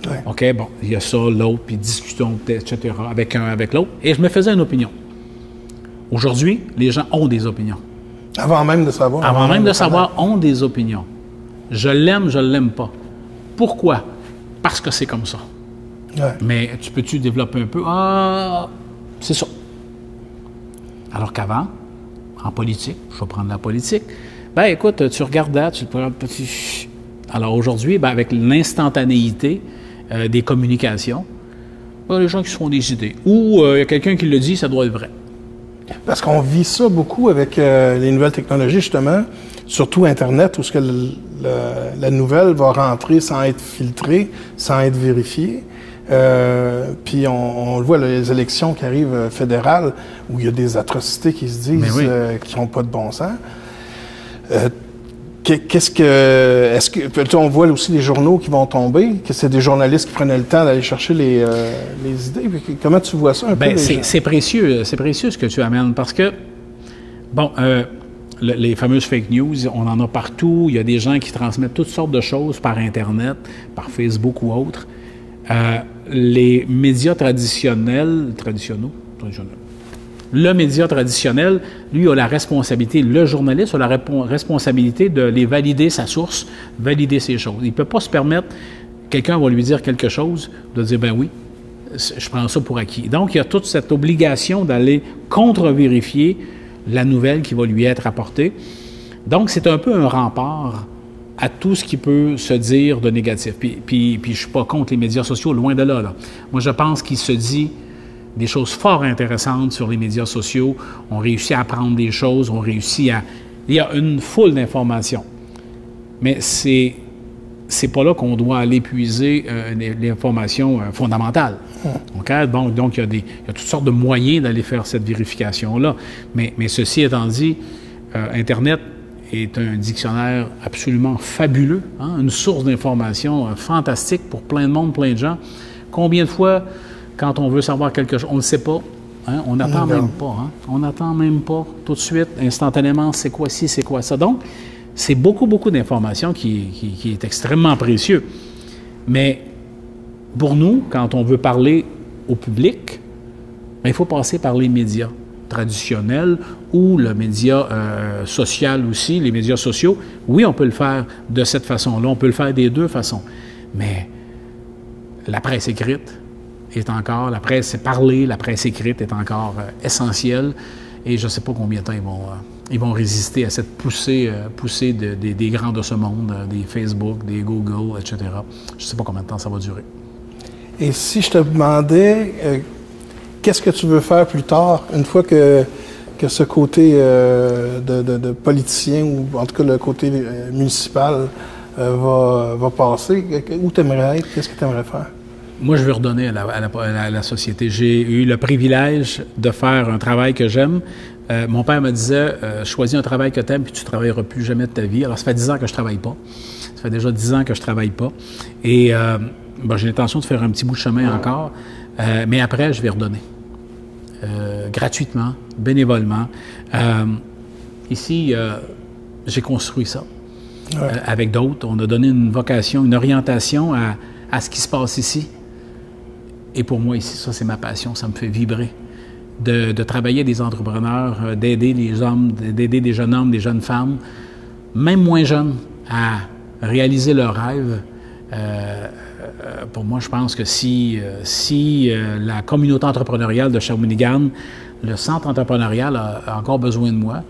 Ouais. OK, bon, il y a ça, l'autre, puis discutons, etc., avec un, avec l'autre, et je me faisais une opinion. Aujourd'hui, les gens ont des opinions. Avant même de savoir. Avant même de savoir, ont des opinions. Je l'aime, je ne l'aime pas. Pourquoi? Parce que c'est comme ça. Ouais. Mais tu développer un peu? Ah, c'est ça. Alors qu'avant, en politique, je vais prendre la politique, ben écoute, tu regardais, tu le prends... Alors aujourd'hui, ben, avec l'instantanéité des communications, ben, les gens qui se font des idées. Ou il y a quelqu'un qui le dit, ça doit être vrai. Parce qu'on vit ça beaucoup avec les nouvelles technologies, justement, surtout Internet, où ce que la nouvelle va rentrer sans être filtrée, sans être vérifiée. Puis on le voit, là, les élections qui arrivent fédérales, où il y a des atrocités qui se disent oui. qui n'ont pas de bon sens. Est-ce que on voit aussi les journaux qui vont tomber, que c'est des journalistes qui prenaient le temps d'aller chercher les idées. Comment tu vois ça un peu? C'est précieux ce que tu amènes parce que, bon, les fameuses fake news, on en a partout. Il y a des gens qui transmettent toutes sortes de choses par Internet, par Facebook ou autre. Les médias traditionnels, le média traditionnel, lui, a la responsabilité, le journaliste a la responsabilité de les valider sa source, valider ses choses. Il ne peut pas se permettre, quelqu'un va lui dire quelque chose, de dire, ben oui, je prends ça pour acquis. Donc, il y a toute cette obligation d'aller contre-vérifier la nouvelle qui va lui être apportée. Donc, c'est un peu un rempart à tout ce qui peut se dire de négatif. Puis je ne suis pas contre les médias sociaux, loin de là. Moi, je pense qu'il se dit des choses fort intéressantes sur les médias sociaux. On réussit à apprendre des choses, on réussit à... Il y a une foule d'informations. Mais c'est pas là qu'on doit aller puiser l'information fondamentale. Okay? Bon, donc, il y a toutes sortes de moyens d'aller faire cette vérification-là. Mais ceci étant dit, Internet est un dictionnaire absolument fabuleux, hein? Une source d'information fantastique pour plein de monde, plein de gens. Combien de fois, quand on veut savoir quelque chose, on ne le sait pas, hein? On n'attend même pas. Hein? On n'attend même pas tout de suite, instantanément, c'est quoi ci, c'est quoi ça. Donc, c'est beaucoup d'informations qui est extrêmement précieux. Mais pour nous, quand on veut parler au public, bien, il faut passer par les médias. traditionnel ou le média social aussi, les médias sociaux, oui, on peut le faire de cette façon-là. On peut le faire des deux façons. Mais la presse écrite est encore, la presse parlée, la presse écrite est encore essentielle. Et je ne sais pas combien de temps ils vont résister à cette poussée des grands de ce monde, des Facebook, des Google, etc. Je ne sais pas combien de temps ça va durer. Et si je te demandais, qu'est-ce que tu veux faire plus tard, une fois que ce côté de politicien, ou en tout cas le côté municipal, va passer, où tu aimerais être? Qu'est-ce que tu aimerais faire? Moi, je veux redonner à la société. J'ai eu le privilège de faire un travail que j'aime. Mon père me disait, choisis un travail que tu aimes, puis tu ne travailleras plus jamais de ta vie. Alors, ça fait 10 ans que je ne travaille pas. Ça fait déjà 10 ans que je ne travaille pas. Et j'ai l'intention de faire un petit bout de chemin encore. Mais après, je vais redonner. Gratuitement, bénévolement. Ici, j'ai construit ça. Ouais. Avec d'autres. On a donné une vocation, une orientation à ce qui se passe ici. Et pour moi, ici, ça, c'est ma passion. Ça me fait vibrer. De travailler avec des entrepreneurs, d'aider les hommes, d'aider des jeunes hommes, des jeunes femmes, même moins jeunes, à réaliser leurs rêves. Pour moi, je pense que si la communauté entrepreneuriale de Shawinigan, le centre entrepreneurial a encore besoin de moi,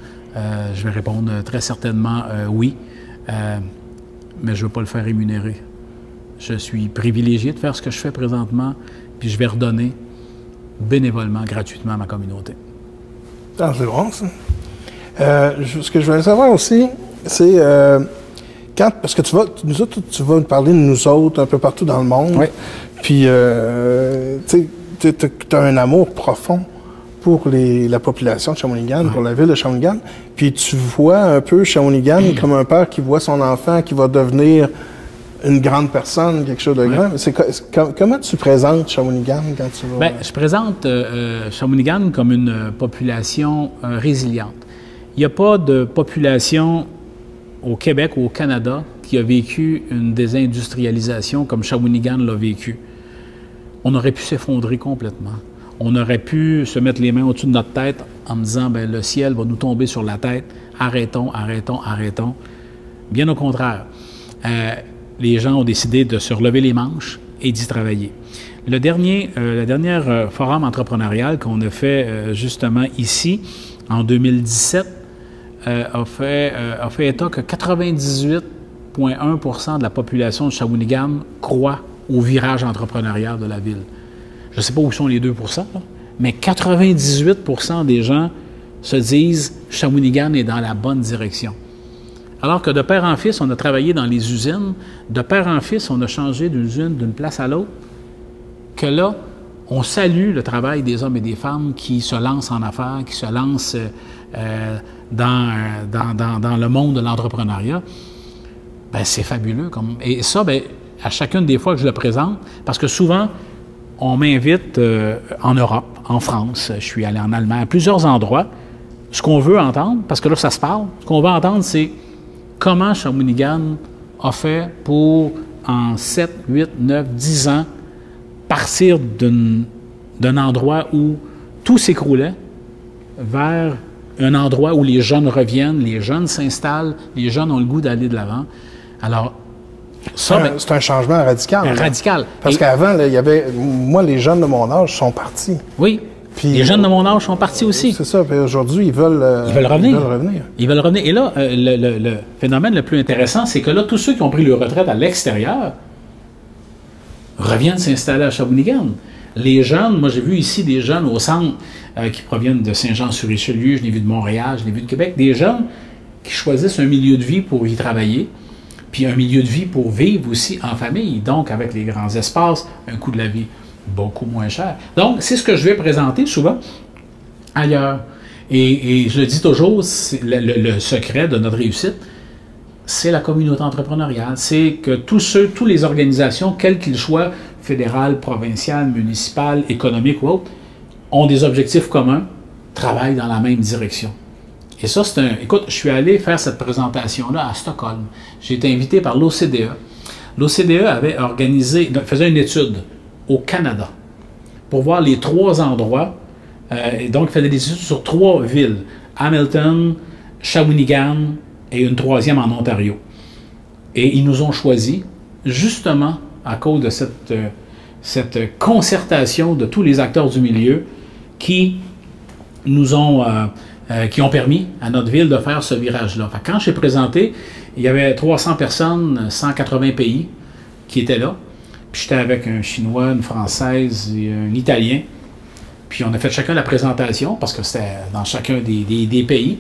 je vais répondre très certainement oui, mais je ne veux pas le faire rémunérer. Je suis privilégié de faire ce que je fais présentement, puis je vais redonner bénévolement, gratuitement à ma communauté. Ah, c'est bon, ça. Ce que je voulais savoir aussi, c'est parce que tu vas nous parler de nous autres un peu partout dans le monde. Oui. Puis, tu as un amour profond pour la population de Shawinigan, pour la ville de Shawinigan. Puis tu vois un peu Shawinigan comme un père qui voit son enfant qui va devenir une grande personne, quelque chose de grand. Comment tu présentes Shawinigan quand tu vas... Bien, je présente Shawinigan comme une population résiliente. Il n'y a pas de population au Québec ou au Canada qui a vécu une désindustrialisation comme Shawinigan l'a vécu. On aurait pu s'effondrer complètement. On aurait pu se mettre les mains au-dessus de notre tête en me disant, bien, le ciel va nous tomber sur la tête. Arrêtons, arrêtons, arrêtons. Bien au contraire. Les gens ont décidé de se relever les manches et d'y travailler. Le dernier forum entrepreneurial qu'on a fait justement ici, en 2017, a fait état que 98,1% de la population de Shawinigan croit au virage entrepreneurial de la ville. Je ne sais pas où sont les 2%, là, mais 98% des gens se disent « Shawinigan est dans la bonne direction ». Alors que de père en fils, on a travaillé dans les usines, de père en fils, on a changé d'une usine d'une place à l'autre, que là, on salue le travail des hommes et des femmes qui se lancent en affaires, qui se lancent dans le monde de l'entrepreneuriat. Bien, c'est fabuleux. Et ça, bien, à chacune des fois que je le présente, parce que souvent, on m'invite en Europe, en France, je suis allé en Allemagne, à plusieurs endroits. Ce qu'on veut entendre, parce que là, ça se parle, ce qu'on veut entendre, c'est comment Shawinigan a fait pour, en 7, 8, 9, 10 ans, partir d'un endroit où tout s'écroulait vers un endroit où les jeunes reviennent, les jeunes s'installent, les jeunes ont le goût d'aller de l'avant. Alors, ça, c'est un changement radical. Radical. Parce qu'avant, il y avait... Moi, les jeunes de mon âge sont partis. Oui. Puis, les jeunes de mon âge sont partis aussi. C'est ça. Puis aujourd'hui, ils veulent revenir. Ils veulent revenir. Et là, le phénomène le plus intéressant, c'est que là, tous ceux qui ont pris leur retraite à l'extérieur reviennent s'installer à Shawinigan. Les jeunes, moi j'ai vu ici des jeunes au centre qui proviennent de Saint-Jean-sur-Richelieu, je l'ai vu de Montréal, je l'ai vu de Québec, des jeunes qui choisissent un milieu de vie pour y travailler, puis un milieu de vie pour vivre aussi en famille, donc avec les grands espaces, un coût de la vie beaucoup moins cher. Donc, c'est ce que je vais présenter souvent ailleurs. Et je le dis toujours, le secret de notre réussite, c'est la communauté entrepreneuriale. C'est que toutes les organisations, quelles qu'ils soient, fédérales, provinciales, municipales, économiques ou autres, ont des objectifs communs, travaillent dans la même direction. Et ça, c'est un... Écoute, je suis allé faire cette présentation-là à Stockholm. J'ai été invité par l'OCDE. L'OCDE faisait une étude au Canada pour voir les 3 endroits Et donc, il faisait des études sur 3 villes, Hamilton, Shawinigan et une 3e en Ontario. Et ils nous ont choisis, justement, à cause de cette concertation de tous les acteurs du milieu qui nous ont, qui ont permis à notre ville de faire ce virage-là. Quand j'ai présenté, il y avait 300 personnes, 180 pays qui étaient là. Puis j'étais avec un Chinois, une Française et un Italien. Puis on a fait chacun la présentation, parce que c'était dans chacun des pays.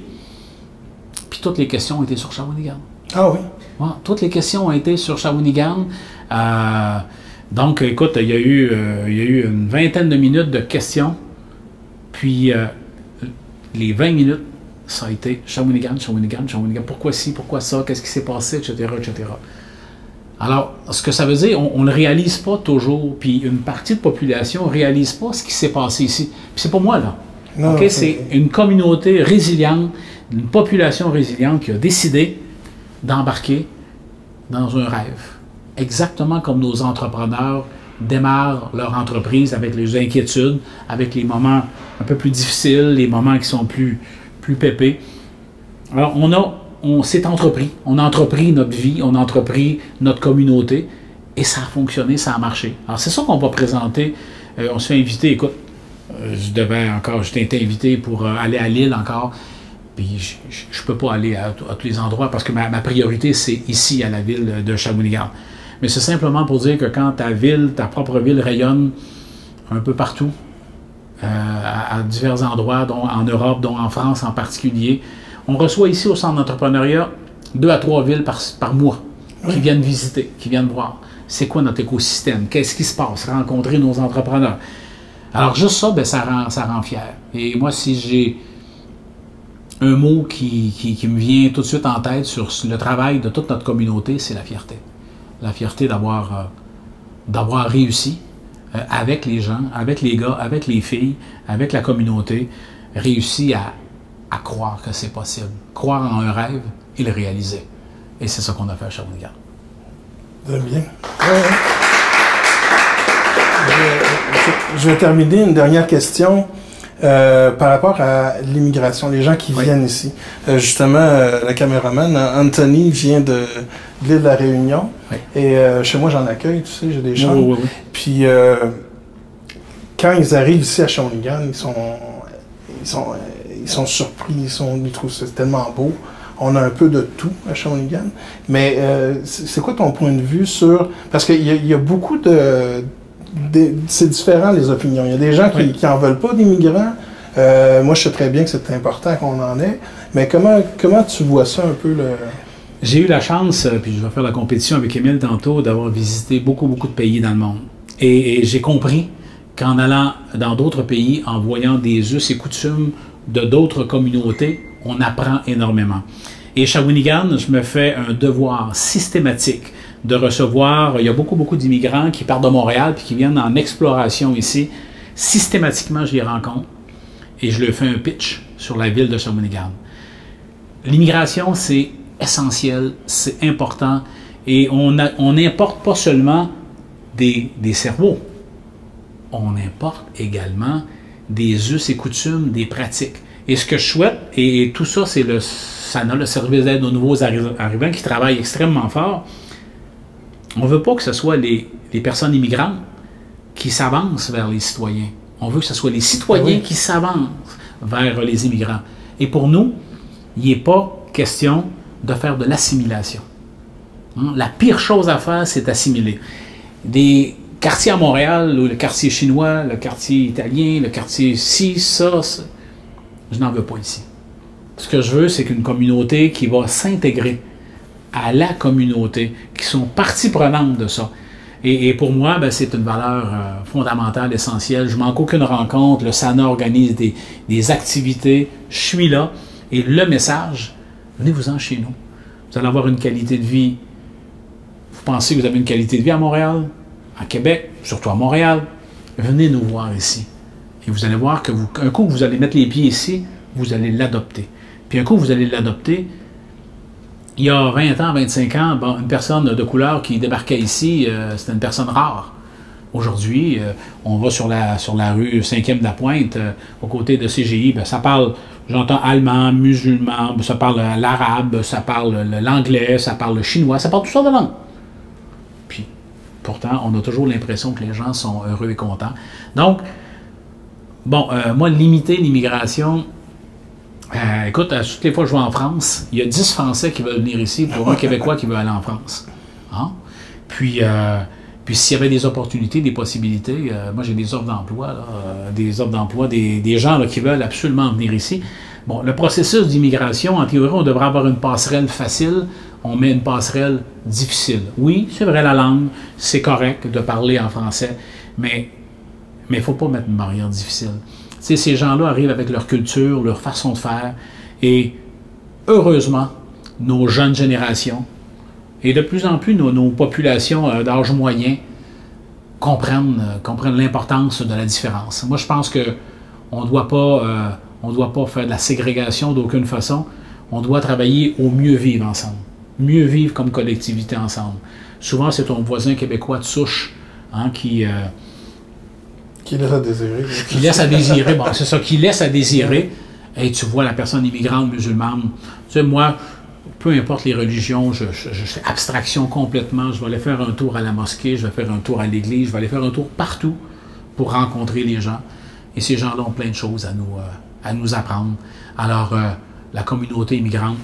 Puis toutes les questions ont été sur Shawinigan. Ah oui? Ouais, toutes les questions ont été sur Shawinigan. Donc, écoute, il y a eu une vingtaine de minutes de questions. Puis, les 20 minutes, ça a été Shawinigan, Shawinigan, Shawinigan. Pourquoi ci, pourquoi ça, qu'est-ce qui s'est passé, etc., etc. Alors, ce que ça veut dire, on ne le réalise pas toujours. Puis, une partie de la population ne réalise pas ce qui s'est passé ici. Puis, c'est pas moi, là. Non, okay? C'est une communauté résiliente, une population résiliente qui a décidé d'embarquer dans un rêve. Exactement comme nos entrepreneurs démarrent leur entreprise avec les inquiétudes, avec les moments un peu plus difficiles, les moments qui sont plus pépés. Alors, on s'est entrepris. On a entrepris notre vie, on a entrepris notre communauté, et ça a fonctionné, ça a marché. Alors, c'est ça qu'on va présenter. On se fait inviter, écoute, j'étais été invité pour aller à Lille encore, puis je ne peux pas aller à tous les endroits parce que ma priorité, c'est ici, à la ville de Shawinigan. Mais c'est simplement pour dire que quand ta propre ville rayonne un peu partout, à divers endroits, dont en Europe, dont en France en particulier, on reçoit ici au Centre d'entrepreneuriat 2 à 3 villes par mois qui viennent visiter, qui viennent voir. C'est quoi notre écosystème? Qu'est-ce qui se passe? Rencontrer nos entrepreneurs. Alors juste ça, ben, ça rend fier. Et moi, si j'ai un mot qui me vient tout de suite en tête sur le travail de toute notre communauté, c'est la fierté. La fierté d'avoir réussi avec les gens, avec les gars, avec les filles, avec la communauté, réussi à croire que c'est possible. Croire en un rêve et le réaliser. Et c'est ça qu'on a fait à Shawinigan. Très bien. Je vais terminer une dernière question par rapport à l'immigration, les gens qui viennent ici. Justement, le caméraman Anthony vient de l'île de la Réunion. Oui. Et chez moi, j'en accueille, tu sais, j'ai des chambres. Oui. Puis, quand ils arrivent ici à Shawinigan, ils sont surpris, ils trouvent c'est tellement beau. On a un peu de tout à Shawinigan. Mais c'est quoi ton point de vue sur... Parce qu'il y a beaucoup c'est différent, les opinions. Il y a des gens qui n'en veulent pas d'immigrants. Moi, je sais très bien que c'est important qu'on en ait. Mais comment tu vois ça un peu? J'ai eu la chance, puis je vais faire la compétition avec Émile tantôt, d'avoir visité beaucoup de pays dans le monde. Et j'ai compris qu'en allant dans d'autres pays, en voyant des us et coutumes de d'autres communautés, on apprend énormément. Et Shawinigan, je me fais un devoir systématique de recevoir, il y a beaucoup d'immigrants qui partent de Montréal puis qui viennent en exploration ici. Systématiquement, je les rencontre et je leur fais un pitch sur la ville de Shawinigan. L'immigration, c'est essentiel, c'est important et on n'importe pas seulement des cerveaux, on importe également des us et coutumes, des pratiques. Et ce que je souhaite, et tout ça, c'est le service d'aide aux nouveaux arrivants qui travaille extrêmement fort. On ne veut pas que ce soit les personnes immigrantes qui s'avancent vers les citoyens. On veut que ce soit les citoyens qui s'avancent vers les immigrants. Et pour nous, il n'est pas question de faire de l'assimilation. La pire chose à faire, c'est assimiler. Des quartiers à Montréal, ou le quartier chinois, le quartier italien, le quartier ci, ça, je n'en veux pas ici. Ce que je veux, c'est qu'une communauté qui va s'intégrer à la communauté, qui sont partie prenante de ça. Et pour moi, ben, c'est une valeur fondamentale, essentielle. Je ne manque aucune rencontre. Le SANA organise des activités. Je suis là. Et le message, venez-vous-en chez nous. Vous allez avoir une qualité de vie. Vous pensez que vous avez une qualité de vie à Montréal, à Québec, surtout à Montréal. Venez nous voir ici. Et vous allez voir que un coup, vous allez mettre les pieds ici, vous allez l'adopter. Puis un coup, vous allez l'adopter. Il y a 20 ans, 25 ans, bon, une personne de couleur qui débarquait ici, c'était une personne rare. Aujourd'hui, on va sur la rue 5e de la Pointe, aux côtés de CGI, ben, ça parle, j'entends allemand, musulman, ça parle l'arabe, ça parle l'anglais, ça parle le chinois, ça parle toutes sortes de langues. Puis, pourtant, on a toujours l'impression que les gens sont heureux et contents. Donc, bon, moi, limiter l'immigration, écoute, toutes les fois que je vais en France, il y a 10 Français qui veulent venir ici pour un Québécois qui veut aller en France. Hein? Puis s'il y avait des opportunités, des possibilités, moi j'ai des offres d'emploi, des gens là, qui veulent absolument venir ici. Bon, le processus d'immigration, en théorie, on devrait avoir une passerelle facile, on met une passerelle difficile. Oui, c'est vrai, la langue, c'est correct de parler en français, mais il ne faut pas mettre une barrière difficile. Tu sais, ces gens-là arrivent avec leur culture, leur façon de faire, et heureusement, nos jeunes générations, et de plus en plus, nos populations d'âge moyen comprennent l'importance de la différence. Moi, je pense qu'on ne doit pas faire de la ségrégation d'aucune façon. On doit travailler au mieux vivre ensemble. Mieux vivre comme collectivité ensemble. Souvent, c'est ton voisin québécois de souche hein, qui laisse à désirer. Qui laisse à désirer. Bon, c'est ça, qui laisse à désirer. Et tu vois la personne immigrante musulmane. Tu sais, moi, peu importe les religions, je fais abstraction complètement. Je vais aller faire un tour à la mosquée, je vais faire un tour à l'église, je vais aller faire un tour partout pour rencontrer les gens. Et ces gens-là ont plein de choses à nous apprendre. Alors, la communauté immigrante,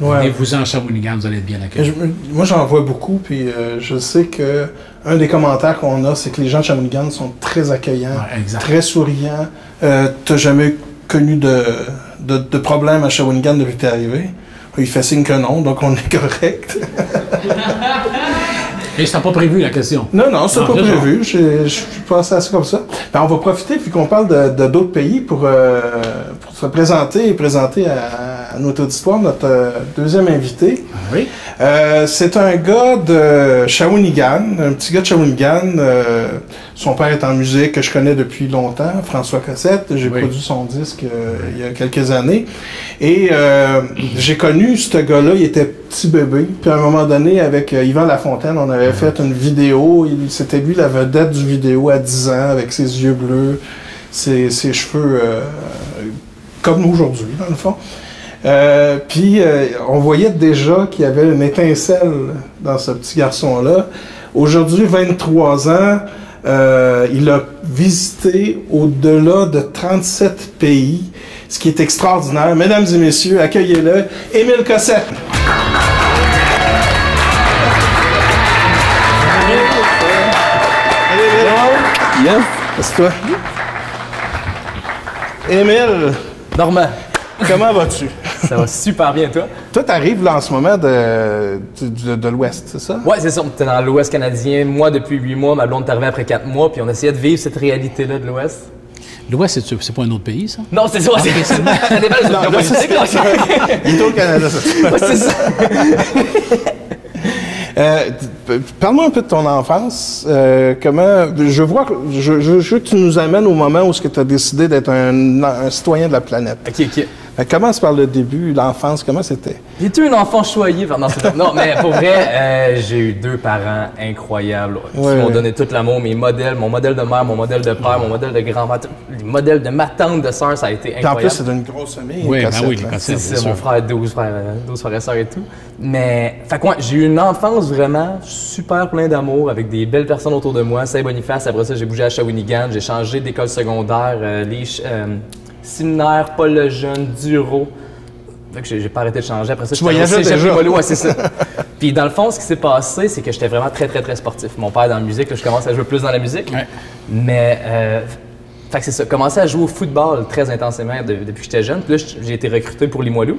venez-vous-en à Shawinigan, vous allez être bien accueillis. Moi, j'en vois beaucoup, puis je sais que un des commentaires qu'on a, c'est que les gens de Shawinigan sont très accueillants, très souriants. T'as jamais connu de problème à Shawinigan depuis que t'es arrivé? Il fait signe que non, donc on est correct. Et ça n'a pas prévu la question? Non, c'est pas prévu. Je suis passé à ça comme ça. Ben, on va profiter, puis qu'on parle de d'autres pays, pour se présenter et présenter à notre auditoire, notre deuxième invité. Oui. C'est un gars de Shawinigan, un petit gars de Shawinigan. Son père est en musique, que je connais depuis longtemps, François Cossette. J'ai produit son disque il y a quelques années. Et j'ai connu ce gars-là, il était petit bébé. Puis à un moment donné, avec Yvan Lafontaine, on avait fait une vidéo. C'était lui la vedette du vidéo à 10 ans, avec ses yeux bleus, ses cheveux comme aujourd'hui, dans le fond. Puis on voyait déjà qu'il y avait une étincelle dans ce petit garçon-là. Aujourd'hui, 23 ans, il a visité au-delà de 37 pays, ce qui est extraordinaire. Mesdames et messieurs, accueillez-le, Émile Cossette. Yes. C'est toi. Émile. Normand. Comment vas-tu? Ça va super bien, toi? Toi, t'arrives là en ce moment de l'Ouest, c'est ça? Ouais, c'est ça. On était dans l'Ouest canadien, moi depuis 8 mois, ma blonde est arrivée après 4 mois, puis on essayait de vivre cette réalité-là de l'Ouest. L'Ouest, c'est pas un autre pays, ça? Non, c'est ça. Ça dépend de la politique. Il est au Canada, ça. Ouais, c'est ça. Parle-moi un peu de ton enfance. Comment je veux que tu nous amènes au moment où tu as décidé d'être un citoyen de la planète. OK. Commence par le début, l'enfance, comment c'était? J'étais un enfant choyé. Non, mais pour vrai, j'ai eu 2 parents incroyables qui m'ont donné tout l'amour. Mes modèles, mon modèle de mère, mon modèle de père, mon modèle de grand-mère, les modèles de ma tante, de sœur, ça a été incroyable. En plus, c'est d'une grosse famille. Oui, Cossette, les Cossette, c'est mon frère, 12 frères et sœurs et tout. Mais, j'ai eu une enfance vraiment super plein d'amour avec des belles personnes autour de moi. Saint-Boniface, après ça, j'ai bougé à Shawinigan, j'ai changé d'école secondaire, séminaire, Paul Lejeune, Duro. Fait que j'ai pas arrêté de changer. Après ça, tu voyageais déjà. Ouais, c'est ça. Puis dans le fond, ce qui s'est passé, c'est que j'étais vraiment très, très, très sportif. Mon père dans la musique, là, je commence à jouer plus dans la musique. Ouais. Mais, fait que c'est ça. Commencé à jouer au football très intensément depuis que j'étais jeune. Puis là, j'ai été recruté pour Limoilou.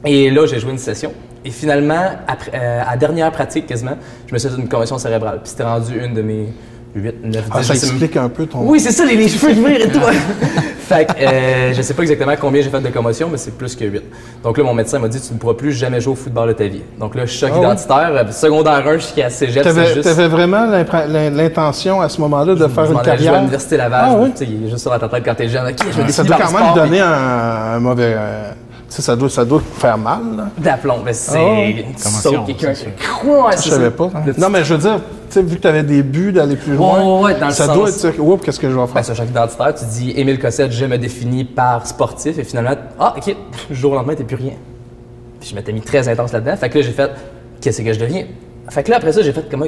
Et là, j'ai joué une session. Et finalement, après, à la dernière pratique quasiment, je me suis fait une commotion cérébrale. Puis c'était rendu une de mes 8, 9, 10... ça explique un peu ton... Oui, c'est ça, les cheveux qui virent et tout. Fait que je sais pas exactement combien j'ai fait de commotion, mais c'est plus que 8. Donc là, mon médecin m'a dit, tu ne pourras plus jamais jouer au football de ta vie. Donc là, choc identitaire, secondaire 1 jusqu'à cégep, c'est juste... T'avais vraiment l'intention à ce moment-là de faire une carrière? Je joué à l'Université Laval, il est juste sur ta tête quand t'es jeune. OK, je vais ça doit quand même donner un mauvais... Ça doit faire mal, là. D'aplomb, mais c'est Commotion, quelqu'un. c'est sûr. Ouais, Je savais pas. Non, mais je veux dire, tu sais, vu que tu avais des buts d'aller plus loin, Ouais, dans le ça sens- doit être oups, qu'est-ce que je vais faire? Ben, sur chaque identitaire, tu dis Émile Cossette, je me définis par sportif, et finalement, ok, du jour au lendemain, t'es plus rien. Puis je m'étais mis très intense là-dedans. Fait que là, j'ai fait, qu'est-ce que je deviens? Fait que là, après ça, j'ai fait comme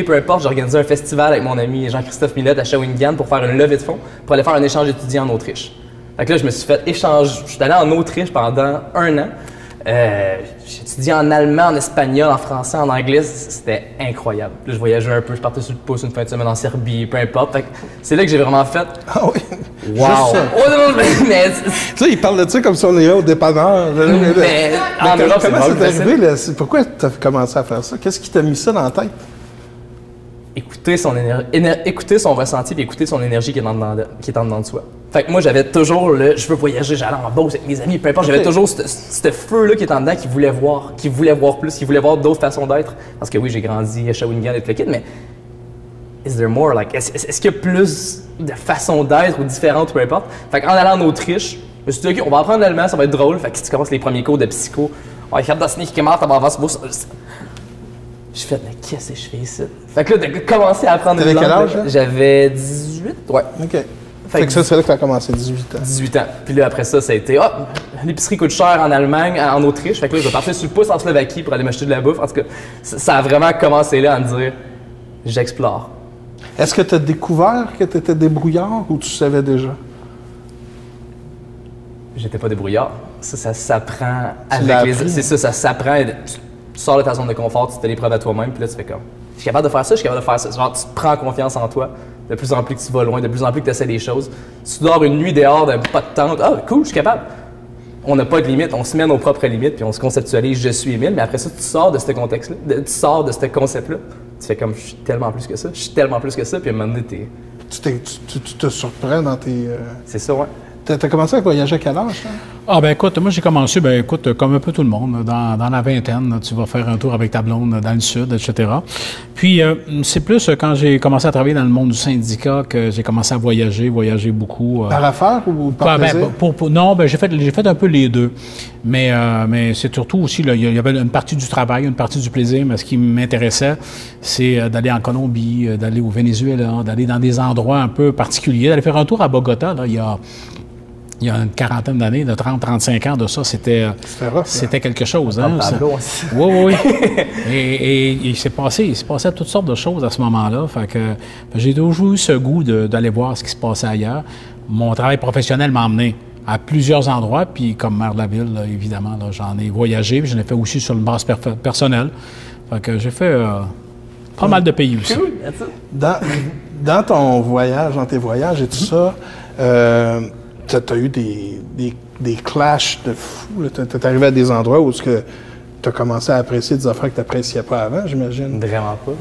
peu importe, j'ai organisé un festival avec mon ami Jean-Christophe Millette à Shawinigan pour faire une levée de fonds pour aller faire un échange étudiant en Autriche. Fait que là, je me suis fait échanger. Je suis allé en Autriche pendant 1 an. J'ai étudié en allemand, en espagnol, en français, en anglais. C'était incroyable. Là, je voyageais un peu, je partais sur le pouce une fin de semaine en Serbie, peu importe. Fait que c'est là que j'ai vraiment fait. Ah oui? Wow! Juste ça. Oh non, mais Tu sais, il parle de ça comme si on était au dépanneur. Mais en Europe, c'est comment drôle, c'est facile. arrivé? Là? Pourquoi tu as commencé à faire ça? Qu'est-ce qui t'a mis ça dans la tête? Écouter écouter son ressenti puis écouter son énergie qui est en dedans de soi. Fait que moi, j'avais toujours je veux voyager, j'allais en Beauce avec mes amis, peu importe, j'avais toujours ce feu-là qui est en dedans, qui voulait voir plus, qui voulait voir d'autres façons d'être. Parce que oui, j'ai grandi à Shawinigan et tout le kit, mais is there more? Like, est-ce qu'il y a plus de façons d'être ou différentes, peu importe? Fait qu'en allant en Autriche, je me suis dit, OK, on va apprendre l'allemand, ça va être drôle. Fait que si tu commences les premiers cours de psycho, ich habe das nicht gemacht, aber was muss... J'ai fait, mais qu'est-ce que je fais ici? Fait que là, de commencer à apprendre T'avais une quel langue, âge, là? J'avais 18, ouais. OK. Fait que ça, c'est là que tu as commencé, 18 ans. 18 ans. Puis là, après ça, ça a été, l'épicerie coûte cher en Allemagne, en Autriche. Fait que là, je vais partir sur le pouce en Slovaquie pour aller m'acheter de la bouffe. En tout cas, ça a vraiment commencé là à me dire, j'explore. Est-ce que tu as découvert que tu étais débrouillard ou tu savais déjà? J'étais pas débrouillard. Ça s'apprend l'as avec appris, C'est ça, ça s'apprend. Tu sors de ta zone de confort, tu te fais l'épreuve à toi-même, puis là, tu fais comme, je suis capable de faire ça, je suis capable de faire ça. Genre, tu prends confiance en toi. De plus en plus que tu vas loin, de plus en plus que tu essaies des choses. Tu dors une nuit dehors d'un pas de tente. Ah, cool, je suis capable. On n'a pas de limite, on se met à nos propres limites, puis on se conceptualise, je suis Émile, mais après ça, tu sors de ce contexte-là, tu sors de ce concept-là. Tu fais comme, je suis tellement plus que ça, je suis tellement plus que ça, puis à un moment donné, Tu te surprends dans tes... c'est ça, ouais. T'as commencé à voyager à quel âge, ça? Ah ben écoute, moi j'ai commencé, comme un peu tout le monde, dans la vingtaine, là, tu vas faire un tour avec ta blonde dans le sud, etc. Puis c'est plus quand j'ai commencé à travailler dans le monde du syndicat que j'ai commencé à voyager beaucoup. Par affaires ou par plaisir? Non, j'ai fait un peu les deux. Mais c'est surtout aussi, là, il y avait une partie du travail, une partie du plaisir, mais ce qui m'intéressait, c'est d'aller en Colombie, d'aller au Venezuela, d'aller dans des endroits un peu particuliers, d'aller faire un tour à Bogota, là, il y a une quarantaine d'années, de 30-35 ans de ça, c'était quelque chose. Hein, Pablo aussi. Oui. Et il s'est passé toutes sortes de choses à ce moment-là. Fait que j'ai toujours eu ce goût d'aller voir ce qui se passait ailleurs. Mon travail professionnel m'a emmené à plusieurs endroits, puis comme maire de la ville, là, évidemment, là, j'en ai voyagé, puis j'en ai fait aussi sur une base personnelle. Fait que j'ai fait pas mal de pays aussi. Cool, that's it. Dans tes voyages et tout ça, tu as eu des clashs de fou. Tu es arrivé à des endroits où tu as commencé à apprécier des affaires que tu n'appréciais pas avant, j'imagine. Vraiment pas.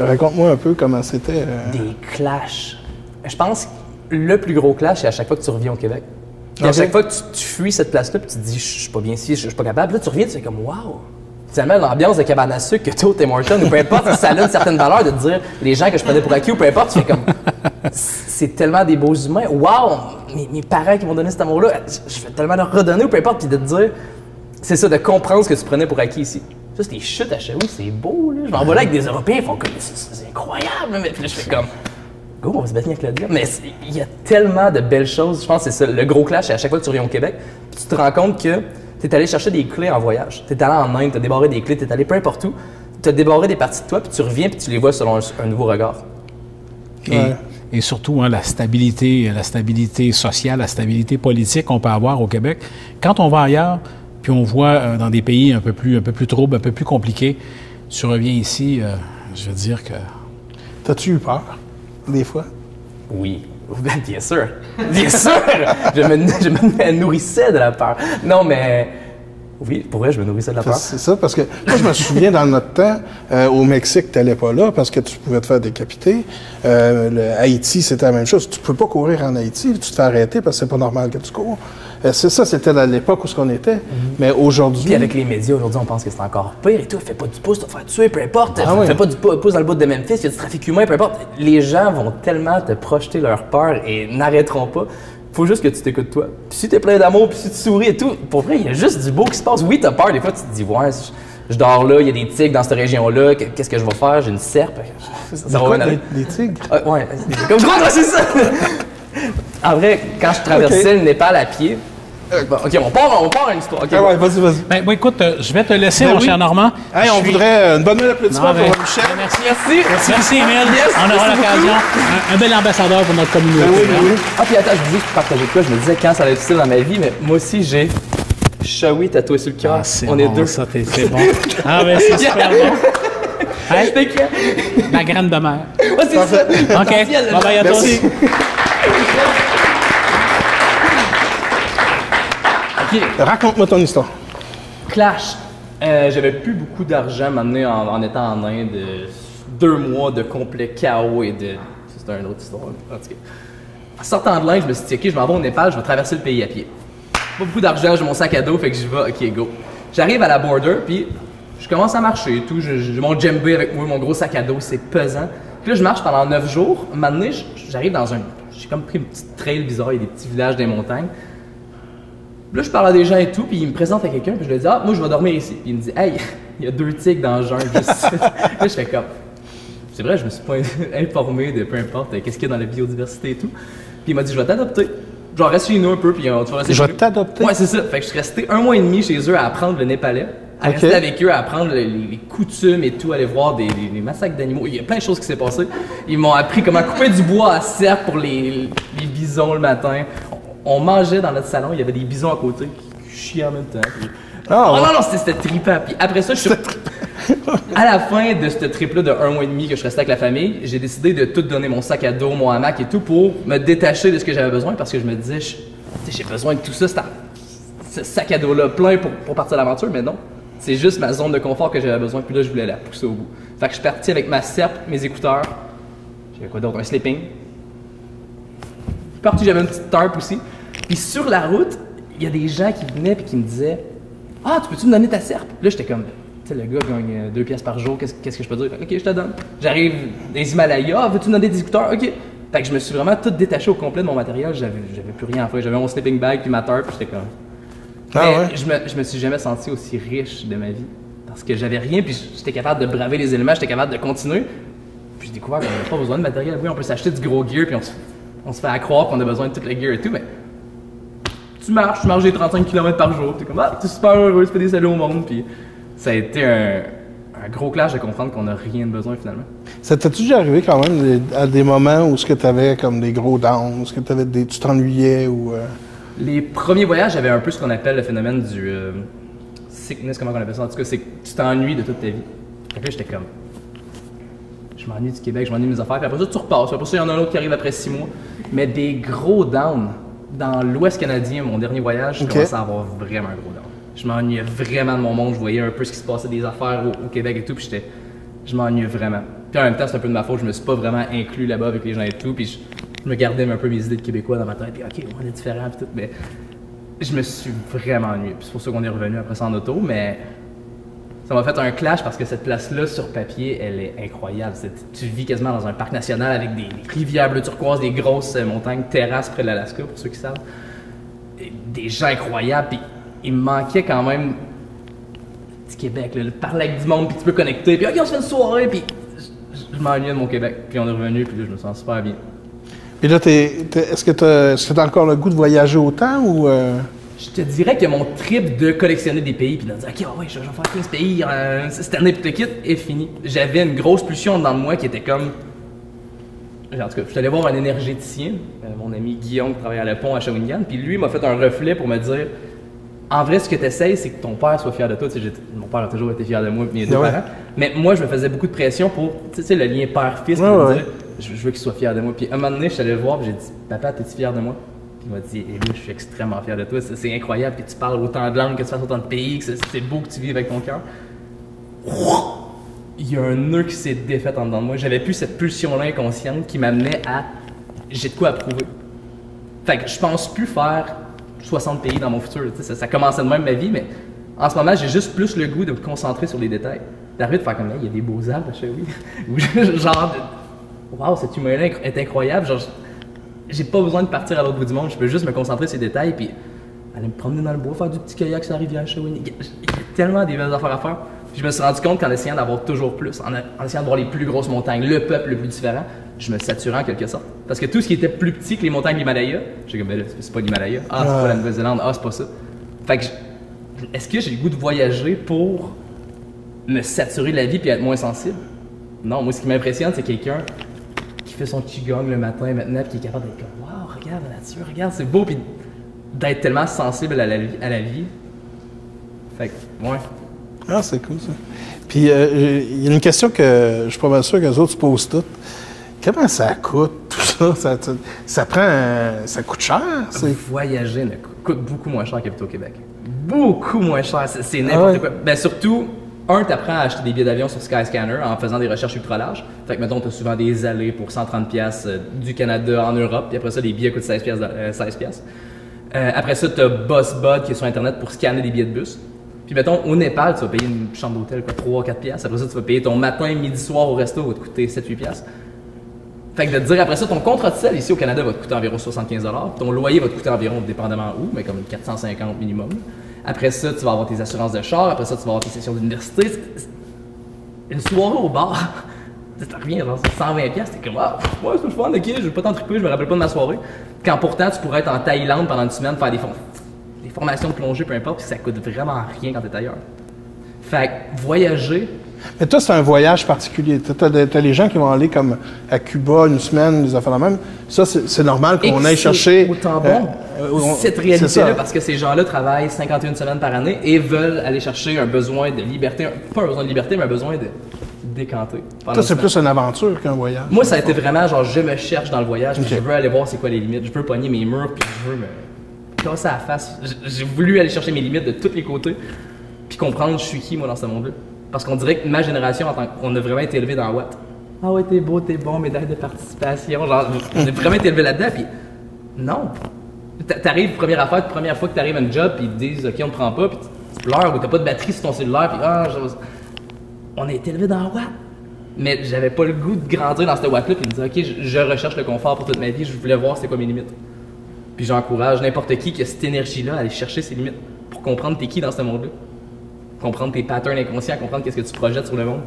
Raconte-moi un peu comment c'était. Des clashs. Je pense que le plus gros clash, c'est à chaque fois que tu reviens au Québec. Puis à Ok. chaque fois que tu fuis cette place-là, puis tu te dis, je suis pas bien ici, je suis pas capable. Là, tu reviens, tu fais comme, wow! Finalement, l'ambiance de cabane à sucre que tu as au Tim Hortons, ou peu importe, ça a une certaine valeur de te dire, les gens que je prenais pour acquis, ou peu importe, tu fais comme, c'est tellement des beaux humains. Wow! Mes parents qui m'ont donné cet amour-là, je vais tellement leur redonner, ou peu importe, puis de te dire, c'est ça, de comprendre ce que tu prenais pour acquis ici. Ça, c'est des chutes à Shawi, c'est beau, là. Je m'en vais là avec des Européens, ils font comme, c'est incroyable, mais puis là, je fais comme, go, on va se battre avec Claudia. Mais il y a tellement de belles choses. Je pense que c'est ça. Le gros clash, c'est à chaque fois que tu reviens au Québec, tu te rends compte que tu es allé chercher des clés en voyage. Tu es allé en Inde, tu as débarré des clés, tu es allé peu importe où. Tu as débarré des parties de toi, puis tu reviens, puis tu les vois selon un nouveau regard. Et surtout, hein, la stabilité sociale, la stabilité politique qu'on peut avoir au Québec. Quand on va ailleurs, puis on voit dans des pays un peu plus troubles, un peu plus compliqués, tu reviens ici, je veux dire que... T'as-tu eu peur, des fois? Oui, bien sûr. Bien sûr! Je me nourrissais de la peur. Non, mais... Oui, pour vrai, je me nourrissais de la peur. C'est ça, parce que moi, je me souviens, dans notre temps, au Mexique, tu n'allais pas là parce que tu pouvais te faire décapiter. Haïti, c'était la même chose. Tu ne peux pas courir en Haïti, tu te fais arrêter parce que c'est pas normal que tu cours. C'est ça, c'était à l'époque où ce qu'on était. Mais aujourd'hui... Puis avec les médias, aujourd'hui, on pense que c'est encore pire et tout. Fais pas du pouce, tu vas te faire tuer, peu importe. Ah oui. Fais pas du pouce dans le bout de Memphis, il y a du trafic humain, peu importe. Les gens vont tellement te projeter leur peur et n'arrêteront pas faut juste que tu t'écoutes toi. Puis si t'es plein d'amour, puis si tu souris et tout, pour vrai, il y a juste du beau qui se passe. Oui, t'as peur, des fois tu te dis, ouais, je dors là, il y a des tigres dans cette région-là, qu'est-ce que je vais faire? J'ai une serpe. Ça va quoi, bien aller. des tigres? Ouais, c'est comme quoi, c'est ça! En vrai, quand je traversais le Népal à pied, bon, ok, on part à une histoire. Okay, Ah ouais, vas-y. Ben, bon, écoute, je vais te laisser, Ben mon oui. cher Normand. Hey, on voudrait une bonne main d'applaudissement pour Michel. Merci. Merci, Emile. Yes, On aura merci l'occasion. Un bel ambassadeur pour notre communauté. Oui. Ah, puis attends, je vous dis, je partageais quoi? Je me disais quand ça allait être difficile dans ma vie, mais moi aussi, j'ai Shawi tatoué sur le cœur. Ah, c'est on bon, est deux. ça, c'est bon. Ah, ben, c'est super bon. Hey, C'était clair. ma graine de mer. Ah, c'est ça. OK. Bye-bye à Merci. tous. OK. Raconte-moi ton histoire. Clash. J'avais plus beaucoup d'argent maintenant en étant en Inde. 2 mois de complet chaos et de. Ça, c'est une autre histoire. En tout cas. En sortant de l'Inde, je me suis dit, OK, je m'en vais au Népal, je vais traverser le pays à pied. Pas beaucoup d'argent, j'ai mon sac à dos, fait que j'y vais, OK, go. J'arrive à la border, puis je commence à marcher et tout. J'ai mon djembé avec moi, mon gros sac à dos, c'est pesant. Puis là, je marche pendant 9 jours. Maintenant, j'arrive dans un. J'ai comme pris une petite trail bizarre, il y a des petits villages des montagnes. Là, je parle à des gens et tout, puis ils me présentent à quelqu'un, puis je lui dis, ah, moi, je vais dormir ici. Puis il me dit, hey, il y a 2 tigres dans le jungle juste ici. Là, je fais comme. C'est vrai, je me suis pas informé de peu importe qu'est-ce qu'il y a dans la biodiversité et tout. Puis il m'a dit, je vais t'adopter. Je vais rester chez nous un peu, puis tu vas rester Je chez vais nous. t'adopter? Ouais, c'est ça. Fait que je suis resté 1 mois et demi chez eux à apprendre le népalais, à Ok. rester avec eux, à apprendre les coutumes et tout, aller voir des massacres d'animaux. Il y a plein de choses qui s'est passées. Ils m'ont appris comment couper du bois à serpe pour les bisons le matin. On mangeait dans notre salon, il y avait des bisons à côté qui chiaient en même temps. Puis... Ah, ouais. Oh non, c'était trippant. Puis après ça, je suis... À la fin de ce trip-là de 1 mois et demi que je restais avec la famille, j'ai décidé de tout donner, mon sac à dos, mon hamac et tout, pour me détacher de ce que j'avais besoin, parce que je me disais, j'ai besoin de tout ça, ce sac à dos-là plein pour partir à l'aventure, mais non. C'est juste ma zone de confort que j'avais besoin, puis là, je voulais la pousser au bout. Fait que je suis parti avec ma serpe, mes écouteurs, j'avais quoi d'autre, un sleeping. Je suis parti, j'avais une petite tarp aussi. Puis sur la route, il y a des gens qui venaient et qui me disaient, « Ah, tu peux-tu me donner ta serpe? » Là, j'étais comme... Tu sais, le gars gagne 2 piastres par jour, qu'est-ce que je peux dire? Ok, je te donne. J'arrive des Himalayas, ah, veux-tu me donner des écouteurs? Ok. Fait que je me suis vraiment tout détaché au complet de mon matériel, j'avais plus rien à faire. J'avais mon sleeping bag puis ma tarp, puis j'étais comme. Ah Mais je me suis jamais senti aussi riche de ma vie. Parce que j'avais rien, puis j'étais capable de braver les éléments, j'étais capable de continuer. Puis j'ai découvert qu'on n'a pas besoin de matériel. Oui, on peut s'acheter du gros gear, puis on se fait à croire qu'on a besoin de tout le gear et tout, mais. Tu marches des 35 km par jour, t'es comme, ah, t'es super heureux, tu fais des saluts au monde, puis. Ça a été un gros clash de comprendre qu'on n'a rien de besoin finalement. Ça t'es-tu déjà arrivé quand même à des moments où tu avais comme des gros downs, où tu t'ennuyais ou... Les premiers voyages, j'avais un peu ce qu'on appelle le phénomène du sickness, comment on appelle ça? En tout cas, c'est que tu t'ennuies de toute ta vie. Fait que là, j'étais comme... Je m'ennuie du Québec, je m'ennuie de mes affaires, puis après ça, tu repasses. Après ça, il y en a un autre qui arrive après 6 mois. Mais des gros downs. Dans l'Ouest canadien, mon dernier voyage, je commençais à avoir vraiment un gros down. Je m'ennuyais vraiment de mon monde, je voyais un peu ce qui se passait des affaires au Québec et tout, puis je m'ennuyais vraiment. Puis en même temps, c'est un peu de ma faute, je me suis pas vraiment inclus là-bas avec les gens et tout, puis je me gardais un peu mes idées de Québécois dans ma tête, puis ok, on est différents et tout, mais je me suis vraiment ennuyé. Puis c'est pour ça qu'on est revenu après ça en auto, mais ça m'a fait un clash parce que cette place-là, sur papier, elle est incroyable. Tu vis quasiment dans un parc national avec des rivières bleues turquoises, des grosses montagnes, terrasses près de l'Alaska, pour ceux qui savent. Et des gens incroyables, puis il me manquait quand même du Québec, là, parler avec du monde, puis tu peux connecter, puis ok, on se fait une soirée, puis je m'ennuyais de mon Québec, puis on est revenu, puis là, je me sens super bien. Et là, est-ce que t'as encore le goût de voyager autant ou... Je te dirais que mon trip de collectionner des pays, puis de dire, ok, ouais, je vais faire 15 pays, cette année, puis le kit est fini. J'avais une grosse pulsion dans moi qui était comme... En tout cas, je suis allé voir un énergéticien, mon ami Guillaume qui travaille à Le Pont à Shawinigan, puis lui m'a fait un reflet pour me dire, en vrai, ce que tu essayes, c'est que ton père soit fier de toi. Tu sais, mon père a toujours été fier de moi et mes deux parents. Mais moi, je me faisais beaucoup de pression pour, tu sais, le lien père-fils, pour me dire, je veux qu'il soit fier de moi. Puis un moment donné, je suis allé le voir et j'ai dit, papa, t'es-tu fier de moi? Puis il m'a dit, eh bien, je suis extrêmement fier de toi. C'est incroyable que tu parles autant de langues, que tu fasses autant de pays, que c'est beau que tu vives avec ton cœur. Il y a un nœud qui s'est défait en dedans de moi. J'avais plus cette pulsion-là inconsciente qui m'amenait à, j'ai de quoi approuver. Fait que je pense plus faire 60 pays dans mon futur. Ça commençait de même ma vie, mais en ce moment, j'ai juste plus le goût de me concentrer sur les détails. D'arriver de faire comme, il y a des beaux arbres à Chewy. Genre, wow, cet humain-là est incroyable. Genre, j'ai pas besoin de partir à l'autre bout du monde, je peux juste me concentrer sur ces détails, puis aller me promener dans le bois, faire du petit kayak sur la rivière Shawinigan. Il y a tellement des belles affaires à faire. Puis je me suis rendu compte qu'en essayant d'avoir toujours plus, en essayant de voir les plus grosses montagnes, le peuple le plus différent, je me saturais en quelque sorte. Parce que tout ce qui était plus petit que les montagnes de l'Himalaya, j'ai comme, ben là, c'est pas l'Himalaya, c'est pas la Nouvelle-Zélande, c'est pas ça. Fait que, est-ce que j'ai le goût de voyager pour me saturer de la vie puis être moins sensible? Non, moi ce qui m'impressionne, c'est quelqu'un qui fait son qigong le matin maintenant puis qui est capable d'être comme, waouh, regarde la nature, regarde, c'est beau, puis d'être tellement sensible à la vie. Fait que, ouais. Ah, c'est cool ça. Puis, il y a une question que je suis pas mal sûr que les autres se posent toutes. Comment ça coûte, tout ça? Ça coûte cher? Voyager coûte beaucoup moins cher qu'habiter au Québec. Beaucoup moins cher, c'est n'importe quoi. Ben surtout, tu apprends à acheter des billets d'avion sur Skyscanner en faisant des recherches ultra larges. Fait que, mettons, tu as souvent des allées pour 130$ du Canada en Europe, puis après ça, les billets coûtent 16$. Après ça, tu as BossBud qui est sur Internet pour scanner des billets de bus. Puis mettons, au Népal, tu vas payer une chambre d'hôtel, 3-4$. Après ça, tu vas payer ton matin, midi, soir au resto, va te coûter 7-8$. Fait que de te dire après ça, ton contrat de sel ici au Canada va te coûter environ 75$. Ton loyer va te coûter environ, dépendamment où, mais comme 450 minimum. Après ça, tu vas avoir tes assurances de char. Après ça, tu vas avoir tes sessions d'université. Une soirée au bar, ça revient genre 120$. T'es comme, ah, ouais, c'est le fun, ok, je vais pas t'en triper, je me rappelle pas de ma soirée. Quand pourtant, tu pourrais être en Thaïlande pendant une semaine, faire des formations de plongée, peu importe, puis ça coûte vraiment rien quand t'es ailleurs. Fait que voyager. Mais toi, c'est un voyage particulier. T'as les gens qui vont aller comme à Cuba une semaine, des affaires de même. Ça, c'est normal qu'on aille chercher. Autant cette réalité-là, parce que ces gens-là travaillent 51 semaines par année et veulent aller chercher un besoin de liberté, pas un besoin de liberté, mais un besoin de décanter. Toi, c'est plus une aventure qu'un voyage. Moi, ça a été vraiment genre, je me cherche dans le voyage, puis je veux aller voir c'est quoi les limites. Je veux pogner mes murs, puis je veux me casser à la face. J'ai voulu aller chercher mes limites de tous les côtés, puis comprendre je suis qui, moi, dans ce monde-là. Parce qu'on dirait que ma génération, on a vraiment été élevé dans Watt. Ah ouais, t'es beau, t'es bon, médaille de participation. Genre, on a vraiment été élevé là-dedans, puis non. T'arrives, première fois que t'arrives à un job, puis ils te disent, OK, on te prend pas, puis tu pleures, ou t'as pas de batterie sur ton cellulaire, puis on a été élevé dans Watt. Mais j'avais pas le goût de grandir dans cette Watt-là, puis de me dire, OK, je recherche le confort pour toute ma vie, je voulais voir c'est quoi mes limites. Puis j'encourage n'importe qui a cette énergie-là à aller chercher ses limites pour comprendre t'es qui dans ce monde-là. Comprendre tes patterns inconscients, comprendre qu'est-ce que tu projettes sur le monde.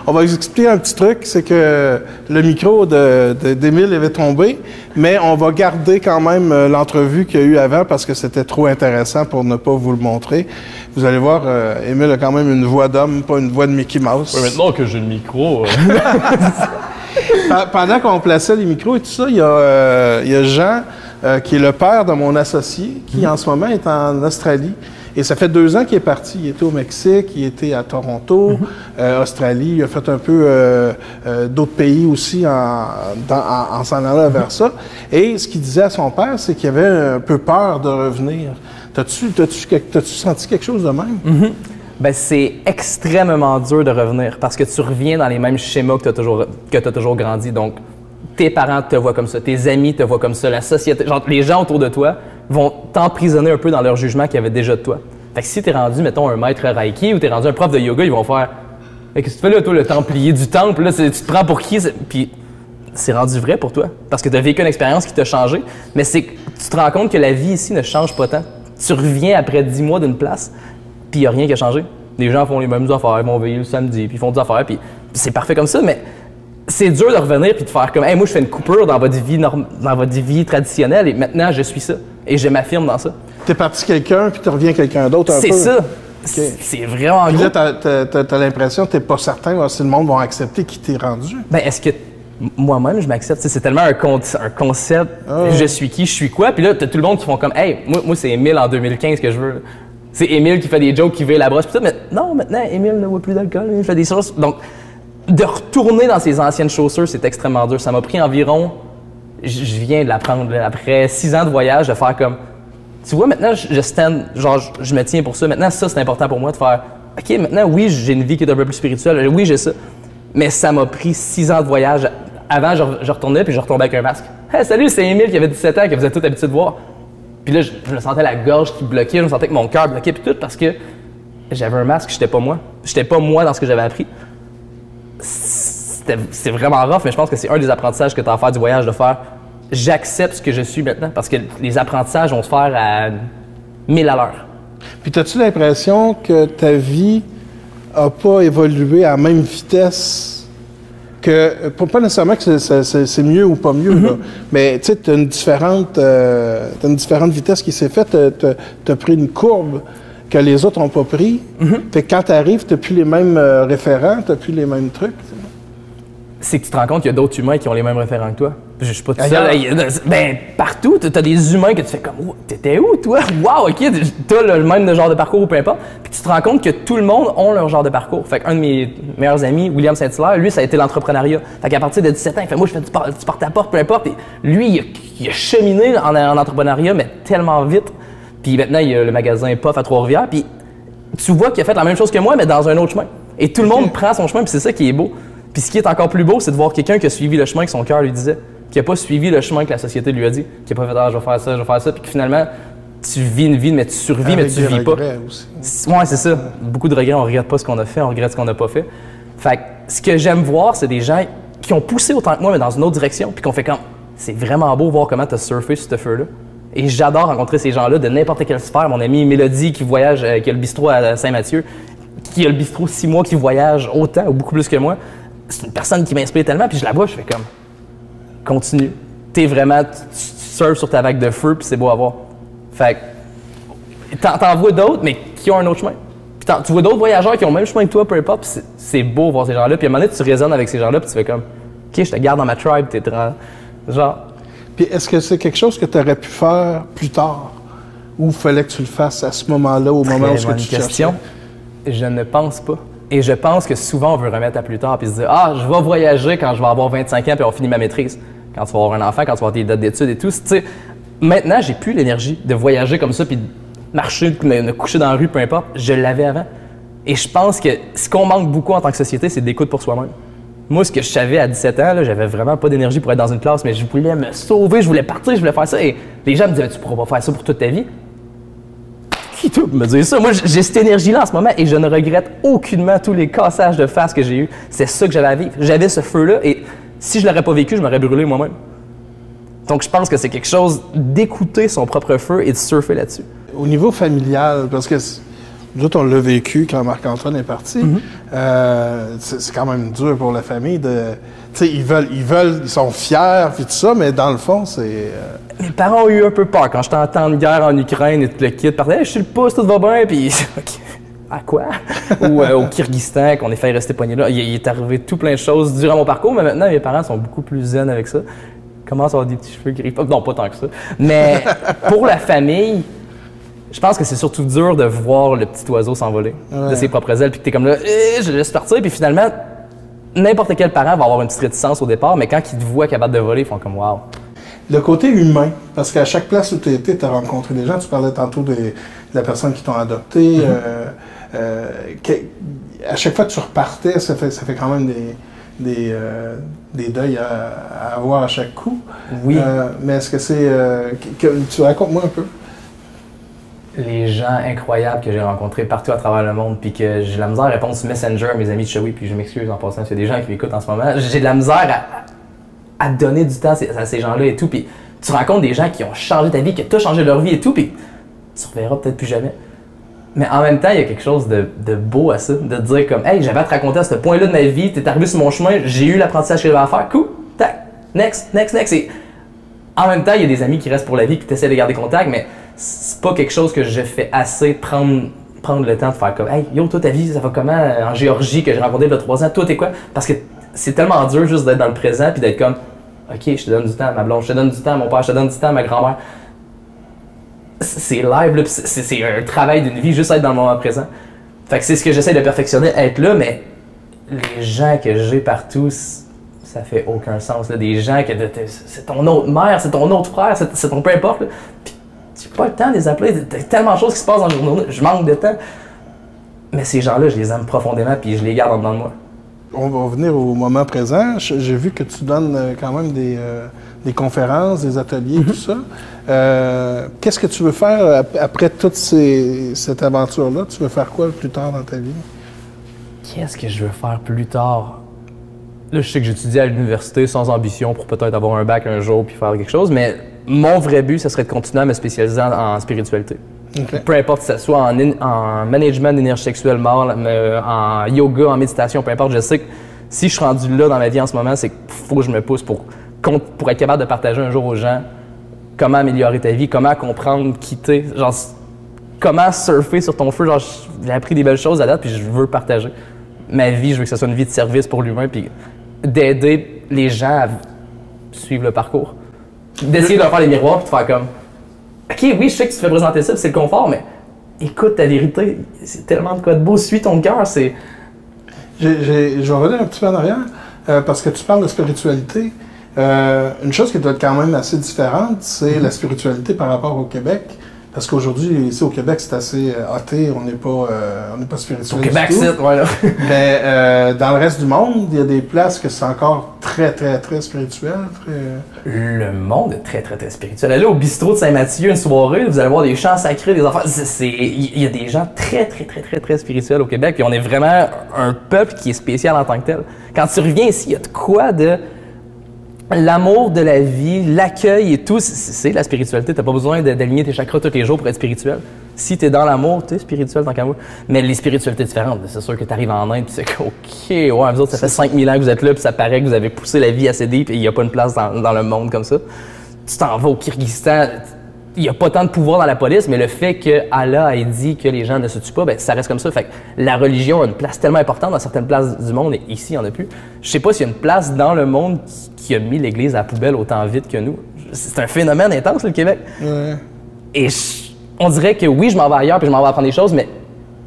On va vous expliquer un petit truc, c'est que le micro d'Émile avait tombé, mais on va garder quand même l'entrevue qu'il y a eu avant parce que c'était trop intéressant pour ne pas vous le montrer. Vous allez voir, Émile a quand même une voix d'homme, pas une voix de Mickey Mouse. Ouais, maintenant que j'ai le micro... Pendant qu'on plaçait les micros et tout ça, il y a Jean, qui est le père de mon associé, qui en ce moment est en Australie. Et ça fait 2 ans qu'il est parti. Il était au Mexique, il était à Toronto, Australie. Il a fait un peu d'autres pays aussi en s'en allant vers ça. Et ce qu'il disait à son père, c'est qu'il avait un peu peur de revenir. T'as-tu senti quelque chose de même? Ben, c'est extrêmement dur de revenir parce que tu reviens dans les mêmes schémas que tu as toujours grandi. Donc, tes parents te voient comme ça, tes amis te voient comme ça, la société, genre les gens autour de toi vont t'emprisonner un peu dans leur jugement qu'ils avaient déjà de toi. Fait que si t'es rendu, mettons, un maître Reiki ou t'es rendu un prof de yoga, ils vont faire hey, qu'est-ce que tu fais là, toi, le templier du temple, là, tu te prends pour qui? Puis c'est rendu vrai pour toi parce que tu as vécu une expérience qui t'a changé, mais c'est que tu te rends compte que la vie ici ne change pas tant. Tu reviens après 10 mois d'une place, puis il n'y a rien qui a changé. Les gens font les mêmes affaires, ils vont veiller le samedi, puis ils font des affaires, puis c'est parfait comme ça, mais c'est dur de revenir puis de faire comme hey, moi je fais une coupure dans votre vie traditionnelle et maintenant je suis ça et je m'affirme dans ça. T'es parti quelqu'un puis tu reviens quelqu'un d'autre un peu. C'est ça. Okay. C'est vraiment puis gros. Là, t'as l'impression que t'es pas certain si le monde va accepter qui t'es rendu. Ben est-ce que moi-même je m'accepte? C'est tellement un concept. Je suis qui, je suis quoi? Puis là, t'as tout le monde qui font comme hey, moi c'est Émile en 2015 que je veux. C'est Émile qui fait des jokes, qui veut la brosse puis ça, mais non, maintenant Émile ne boit plus d'alcool, il fait des choses. Donc de retourner dans ses anciennes chaussures, c'est extrêmement dur. Ça m'a pris environ, je viens de l'apprendre, après 6 ans de voyage, de faire comme, tu vois, maintenant, je me tiens pour ça. Maintenant, ça, c'est important pour moi de faire, OK, maintenant, oui, j'ai une vie qui est un peu plus spirituelle. Oui, j'ai ça. Mais ça m'a pris 6 ans de voyage. Avant, je retournais, puis je retombais avec un masque. Hey, salut, c'est Émile qui avait 17 ans, que vous êtes tous habitués de voir. Puis là, je me sentais la gorge qui bloquait, je me sentais que mon cœur bloquait, puis tout, parce que j'avais un masque, j'étais pas moi. J'étais pas moi dans ce que j'avais appris. C'est vraiment rough, mais je pense que c'est un des apprentissages que tu as à faire du voyage, de faire j'accepte ce que je suis maintenant parce que les apprentissages vont se faire à 1000 à l'heure. Puis, as-tu l'impression que ta vie n'a pas évolué à la même vitesse que, pas nécessairement que c'est mieux ou pas mieux, là, mais tu sais, tu as une différente vitesse qui s'est faite, tu as pris une courbe que les autres n'ont pas pris. Fait que quand tu arrives, tu n'as plus les mêmes référents, tu n'as plus les mêmes trucs. C'est que tu te rends compte qu'il y a d'autres humains qui ont les mêmes référents que toi. Je suis pas tout seul. Ben, partout, tu as des humains que tu fais comme oh, « T'étais où, toi? Wow, OK, tu as le même genre de parcours ou peu importe. » Puis tu te rends compte que tout le monde a leur genre de parcours. Fait qu'un de mes meilleurs amis, William Saint-Hilaire, lui, ça a été l'entrepreneuriat. Fait qu'à partir de 17 ans, il fait « Moi, je fais du porte-à-porte, peu importe. » Et lui, il a cheminé en entrepreneuriat, mais tellement vite. Puis maintenant, il y a le magasin Puff à Trois-Rivières. Puis tu vois qu'il a fait la même chose que moi, mais dans un autre chemin. Et tout le monde prend son chemin, puis c'est ça qui est beau. Puis ce qui est encore plus beau, c'est de voir quelqu'un qui a suivi le chemin que son cœur lui disait, qui n'a pas suivi le chemin que la société lui a dit, qui n'a pas fait « Ah, je vais faire ça, je vais faire ça », puis que finalement, tu vis une vie, mais tu survis, mais tu vis pas. Aussi. Ouais, c'est ça. Beaucoup de regrets, on regrette pas ce qu'on a fait, on regrette ce qu'on n'a pas fait. Fait que ce que j'aime voir, c'est des gens qui ont poussé autant que moi, mais dans une autre direction, puis qu'on fait comme « C'est vraiment beau voir comment tu as surfé sur ce feu-là ». Et j'adore rencontrer ces gens-là de n'importe quelle sphère. Mon amie Mélodie qui voyage, qui a le bistrot à Saint-Mathieu, qui a le bistrot 6 mois, qui voyage autant ou beaucoup plus que moi. C'est une personne qui m'inspire tellement, puis je la vois, je fais comme, continue. Tu surfes sur ta vague de feu, puis c'est beau à voir. Fait que, t'en vois d'autres, mais qui ont un autre chemin. Puis tu vois d'autres voyageurs qui ont le même chemin que toi, peu importe, puis c'est beau voir ces gens-là. Puis à un moment donné, tu résonnes avec ces gens-là, puis tu fais comme, OK, je te garde dans ma tribe, t'es genre. Puis est-ce que c'est quelque chose que tu aurais pu faire plus tard? Ou il fallait que tu le fasses à ce moment-là, au moment où tu cherchais? Je ne pense pas. Et je pense que souvent, on veut remettre à plus tard puis se dire « Ah, je vais voyager quand je vais avoir 25 ans puis on finit ma maîtrise. » Quand tu vas avoir un enfant, quand tu vas avoir tes dates d'études et tout. Maintenant, j'ai plus l'énergie de voyager comme ça puis de marcher, de me coucher dans la rue, peu importe. Je l'avais avant. Et je pense que ce qu'on manque beaucoup en tant que société, c'est d'écoute pour soi-même. Moi, ce que je savais à 17 ans, j'avais vraiment pas d'énergie pour être dans une classe, mais je voulais me sauver, je voulais partir, je voulais faire ça. Et les gens me disaient « Tu pourras pas faire ça pour toute ta vie. » Qui tout me dire ça? Moi, j'ai cette énergie-là en ce moment et je ne regrette aucunement tous les cassages de face que j'ai eus. C'est ça que j'avais à vivre. J'avais ce feu-là et si je l'aurais pas vécu, je m'aurais brûlé moi-même. Donc, je pense que c'est quelque chose d'écouter son propre feu et de surfer là-dessus. Au niveau familial, parce que nous autres, on l'a vécu quand Marc-Antoine est parti, c'est quand même dur pour la famille de... Tu sais, ils sont fiers puis tout ça, mais dans le fond, c'est... Mes parents ont eu un peu peur quand j'étais en temps de guerre en Ukraine et tout le kit. Parlaient, hey, je suis le pouce, tout va bien, puis à quoi? Ou au Kyrgyzstan, qu'on est fait rester poigné là. Il est arrivé tout plein de choses durant mon parcours, mais maintenant, mes parents sont beaucoup plus zen avec ça. Commencent à avoir des petits cheveux gris. Non, pas tant que ça. Mais pour la famille, je pense que c'est surtout dur de voir le petit oiseau s'envoler de ses propres ailes, puis que t'es comme là, je le laisse partir, puis finalement, n'importe quel parent va avoir une petite réticence au départ, mais quand ils te voient capable de voler, ils font comme wow. Le côté humain, parce qu'à chaque place où tu étais, tu as rencontré des gens. Tu parlais tantôt de la personne qui t'ont adopté. À chaque fois que tu repartais, ça fait quand même des deuils à avoir à chaque coup. Oui. Mais est-ce que c'est... tu racontes-moi un peu. Les gens incroyables que j'ai rencontrés partout à travers le monde, puis que j'ai de la misère à répondre sur Messenger à mes amis de Shawi, puis je m'excuse en passant, s'il y a des gens qui m'écoutent en ce moment. J'ai de la misère à donner du temps à ces gens-là et tout, puis tu rencontres des gens qui ont changé ta vie, qui ont changé leur vie et tout, puis tu ne reverras peut-être plus jamais. Mais en même temps, il y a quelque chose de beau à ça, de dire comme « Hey, j'avais à te raconter à ce point-là de ma vie, t'es arrivé sur mon chemin, j'ai eu l'apprentissage que j'avais à faire, cool, tac, next. » Et en même temps, il y a des amis qui restent pour la vie, puis tu essaies de garder contact, mais c'est pas quelque chose que je fais assez prendre le temps de faire comme « Hey, yo, toi, ta vie, ça va comment en Géorgie que j'ai rencontré il y a 3 ans, toi, t'es quoi? » Parce que c'est tellement dur juste d'être dans le présent puis d'être comme OK, je te donne du temps à ma blonde, je te donne du temps à mon père, je te donne du temps à ma grand-mère. C'est live, là, c'est un travail d'une vie, juste être dans le moment présent. Fait que c'est ce que j'essaie de perfectionner, être là, mais les gens que j'ai partout, ça fait aucun sens. Là. Des gens que c'est ton autre mère, c'est ton autre frère, c'est ton peu importe. Là. Puis j'ai pas le temps de les appeler, il y a tellement de choses qui se passent dans le journée, je manque de temps. Mais ces gens-là, je les aime profondément puis je les garde en dedans de moi. On va revenir au moment présent. J'ai vu que tu donnes quand même des conférences, des ateliers, tout ça. Qu'est-ce que tu veux faire après toute cette aventure-là? Tu veux faire quoi plus tard dans ta vie? Qu'est-ce que je veux faire plus tard? là, je sais que j'étudie à l'université sans ambition pour peut-être avoir un bac un jour puis faire quelque chose, mais mon vrai but, ce serait de continuer à me spécialiser en spiritualité. Okay. Peu importe si ça soit en management d'énergie sexuelle mâle, en yoga, en méditation, peu importe, je sais que si je suis rendu là dans ma vie en ce moment, c'est qu'il faut que je me pousse pour être capable de partager un jour aux gens comment améliorer ta vie, comment comprendre, quitter, genre comment surfer sur ton feu. Genre, j'ai appris des belles choses à date puis je veux partager ma vie, je veux que ce soit une vie de service pour l'humain puis d'aider les gens à suivre le parcours. D'essayer de leur faire les miroirs puis de faire comme OK, oui, je sais que tu te fais présenter ça, c'est le confort, mais écoute ta vérité, c'est tellement de quoi de beau, suis ton cœur, c'est... Je vais revenir un petit peu en arrière, parce que tu parles de spiritualité. Une chose qui doit être quand même assez différente, c'est la spiritualité par rapport au Québec. Parce qu'aujourd'hui, ici au Québec, c'est assez athée, on n'est pas spirituel. Au Québec, c'est, voilà. Mais dans le reste du monde, il y a des places que c'est encore très, très, très spirituel. Le monde est très, très, très spirituel. Allez au bistrot de Saint-Mathieu une soirée, vous allez voir des chants sacrés, des enfants. Il y a des gens très, très, très, très, très spirituels au Québec. Puis on est vraiment un peuple qui est spécial en tant que tel. Quand tu reviens ici, il y a de quoi de... L'amour de la vie, l'accueil et tout, c'est la spiritualité. T'as pas besoin d'aligner tes chakras tous les jours pour être spirituel. Si t'es dans l'amour, t'es spirituel tant qu'à moi. Mais les spiritualités différentes, c'est sûr que t'arrives en Inde, puis c'est que, OK, ouais, vous autres, ça fait 5000 ans que vous êtes là, puis ça paraît que vous avez poussé la vie assez deep et il n'y a pas une place dans le monde comme ça. Tu t'en vas au Kyrgyzstan, il n'y a pas tant de pouvoir dans la police, mais le fait que Allah ait dit que les gens ne se tuent pas, ben ça reste comme ça. Fait que la religion a une place tellement importante dans certaines places du monde, et ici, il n'y en a plus. Je sais pas s'il y a une place dans le monde qui a mis l'Église à la poubelle autant vite que nous. C'est un phénomène intense, le Québec. Ouais. Et on dirait que oui, je m'en vais ailleurs puis je m'en vais apprendre des choses, mais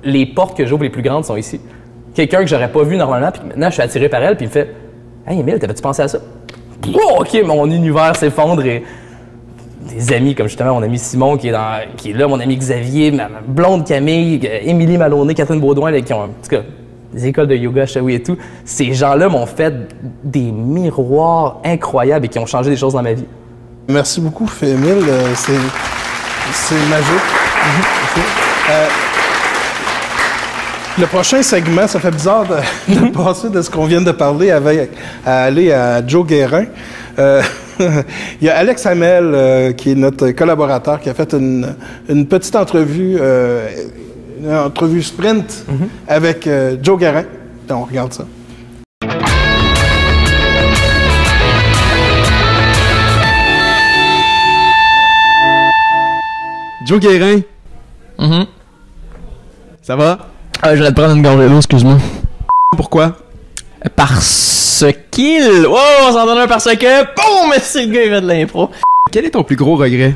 les portes que j'ouvre les plus grandes sont ici. Quelqu'un que j'aurais pas vu normalement, puis maintenant je suis attiré par elle, puis il me fait « Hey Émile, t'avais-tu pensé à ça? » Oh, OK, mon univers s'effondre et des amis comme justement mon ami Simon qui est là, mon ami Xavier, ma blonde Camille, Émilie Maloney, Catherine Baudouin, qui ont en tout cas des écoles de yoga à Shawi et tout. Ces gens-là m'ont fait des miroirs incroyables et qui ont changé des choses dans ma vie. Merci beaucoup, Émile. C'est magique. Le prochain segment, ça fait bizarre de passer de ce qu'on vient de parler à aller à Joe Guérin. Il y a Alex Hamel, qui est notre collaborateur, qui a fait une petite entrevue, une entrevue sprint avec Joe Guérin. On regarde ça. Joe Guérin. Ça va? Je vais te prendre une gorgée d'eau, excuse-moi. Pourquoi? Parce qu'il... Oh, on s'en donne un parce que... Boum! Merci, le gars, il fait de l'impro. Quel est ton plus gros regret?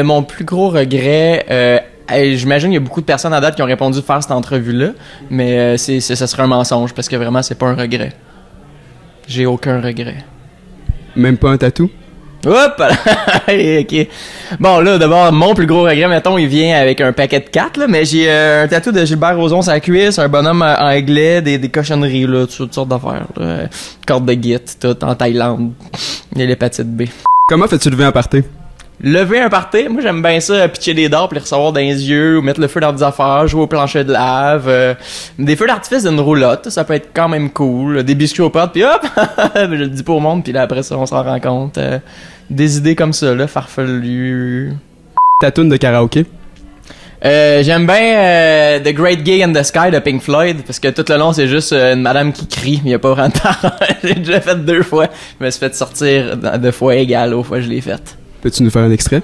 Mon plus gros regret... j'imagine qu'il y a beaucoup de personnes à date qui ont répondu de faire cette entrevue-là, mais ça serait un mensonge, parce que vraiment, c'est pas un regret. J'ai aucun regret. Même pas un tatou? Hop! OK. Bon, là, d'abord, mon plus gros regret, mettons, il vient avec un paquet de 4, là, mais j'ai un tatou de Gilbert Rozon sur la cuisse, un bonhomme en aiglette, des cochonneries, là, toutes sortes d'affaires, corde de guite, tout, en Thaïlande. Il y a l'hépatite B. Comment fais-tu lever un party? Lever un party, moi j'aime bien ça, pitcher des dards, puis les recevoir dans les yeux, ou mettre le feu dans des affaires, jouer au plancher de lave, des feux d'artifice d'une roulotte, ça peut être quand même cool, des biscuits aux pâtes, puis hop, je le dis pas au monde, puis là après ça on s'en rend compte, des idées comme ça là, farfelues. Ta toune de karaoké? J'aime bien The Great Gig in the Sky de Pink Floyd, parce que tout le long c'est juste une madame qui crie, mais y a pas vraiment de parole. J'ai déjà fait 2 fois, je me suis fait sortir de fois égales aux fois que je l'ai faite. Peux-tu nous faire un extrait?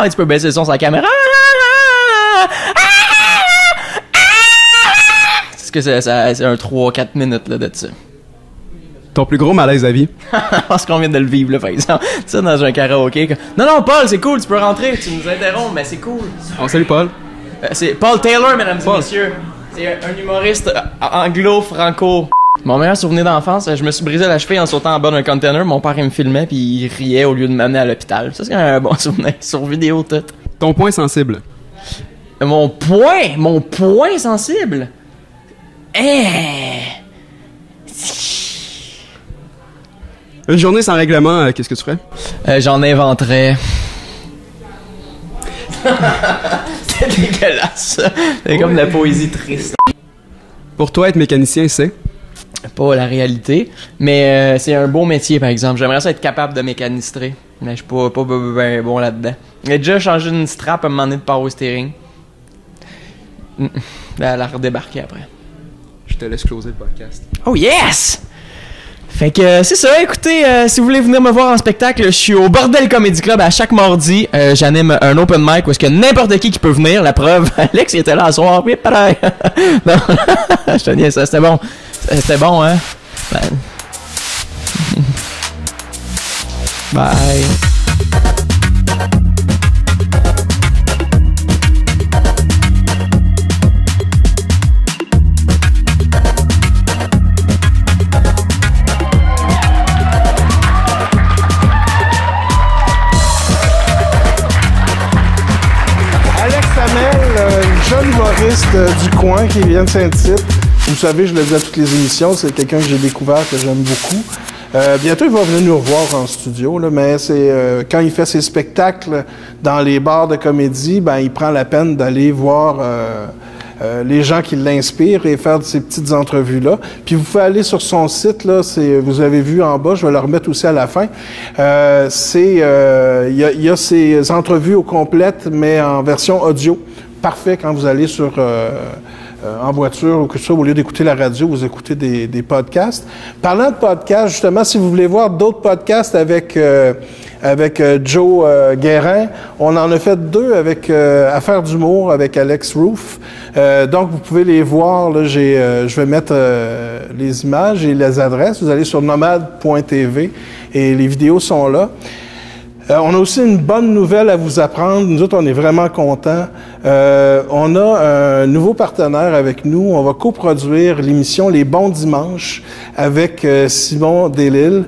Tu peux baisser le son sur la caméra. Est-ce que c'est un 3-4 minutes là, de ça? Ton plus gros malaise à vie? Parce qu'on vient de le vivre, là, par exemple. Ça, dans un karaoké. Non, Paul, c'est cool, tu peux rentrer, tu nous interromps, mais c'est cool. On salue Paul. C'est Paul Taylor, mesdames et messieurs. C'est un humoriste anglo-franco. Mon meilleur souvenir d'enfance, je me suis brisé la cheville en sautant en bas d'un container. Mon père, il me filmait puis il riait au lieu de m'amener à l'hôpital. Ça, c'est un bon souvenir. Sur vidéo, tout. Ton point sensible? Mon point sensible? Une journée sans règlement, qu'est-ce que tu ferais? J'en inventerais. C'est dégueulasse. C'est comme de la poésie triste. Pour toi, être mécanicien, c'est? Pas la réalité, mais c'est un beau métier, par exemple. J'aimerais ça être capable de mécanistrer, mais je suis pas ben bon là-dedans. J'ai déjà changé une strap à un moment donné de power steering. Elle a redébarqué après. Je te laisse closer le podcast. Oh yes! Fait que c'est ça, écoutez, si vous voulez venir me voir en spectacle, je suis au Bordel Comedy Club à chaque mardi. J'anime un open mic où est-ce qu'il y a n'importe qui peut venir. La preuve, Alex il était là à soir, puis pareil. Non, je te dis ça, c'était bon. C'était bon, hein? Bye. Jeune humoriste du coin qui vient de Saint-Tite. Vous savez, je le dis à toutes les émissions, c'est quelqu'un que j'ai découvert, que j'aime beaucoup. Bientôt, il va venir nous revoir en studio, là, mais c'est quand il fait ses spectacles dans les bars de comédie, ben il prend la peine d'aller voir les gens qui l'inspirent et faire ces petites entrevues-là. Puis vous pouvez aller sur son site, là, vous avez vu en bas, je vais le remettre aussi à la fin. Il y a ces entrevues au complète, mais en version audio. Parfait quand vous allez en voiture ou que ce soit, au lieu d'écouter la radio, vous écoutez des podcasts. Parlant de podcasts, justement, si vous voulez voir d'autres podcasts avec Joe Guérin, on en a fait 2 avec Affaires d'humour avec Alex Roof. Donc, vous pouvez les voir. Là, je vais mettre les images et les adresses. Vous allez sur nomade.tv et les vidéos sont là. On a aussi une bonne nouvelle à vous apprendre. Nous autres, on est vraiment contents. On a un nouveau partenaire avec nous. On va coproduire l'émission Les Bons Dimanches avec Simon Delisle.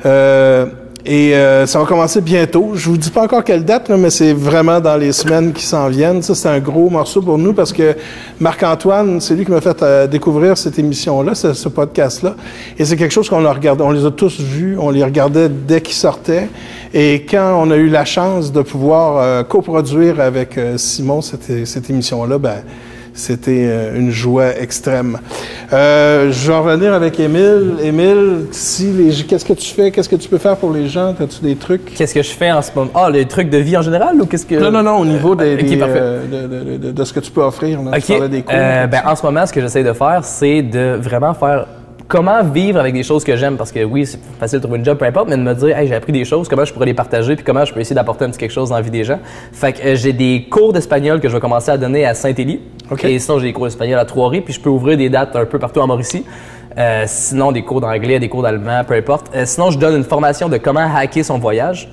Ça va commencer bientôt. Je vous dis pas encore quelle date, là, mais c'est vraiment dans les semaines qui s'en viennent. Ça, c'est un gros morceau pour nous parce que Marc-Antoine, c'est lui qui m'a fait découvrir cette émission-là, ce podcast-là. Et c'est quelque chose qu'on a regardé. On les a tous vus. On les regardait dès qu'ils sortaient. Et quand on a eu la chance de pouvoir coproduire avec Simon cette émission-là, ben c'était une joie extrême. Je vais revenir avec Émile. Émile, qu'est-ce que tu fais? Qu'est-ce que tu peux faire pour les gens? As-tu des trucs? Qu'est-ce que je fais en ce moment? Ah, les trucs de vie en général ou qu'est-ce que... Non, au niveau de ce que tu peux offrir. Là, tu parlais des cours. En ce moment, ce que j'essaie de faire, c'est de vraiment faire... Comment vivre avec des choses que j'aime? Parce que oui, c'est facile de trouver une job, peu importe, mais de me dire, hey, j'ai appris des choses, comment je pourrais les partager, puis comment je peux essayer d'apporter un petit quelque chose dans la vie des gens. Fait que j'ai des cours d'espagnol que je vais commencer à donner à Saint-Élie. Okay. Et sinon, j'ai des cours d'espagnol à Trois-Rivières, puis je peux ouvrir des dates un peu partout en Mauricie. Sinon, des cours d'anglais, des cours d'allemand, peu importe. Sinon, je donne une formation de comment hacker son voyage.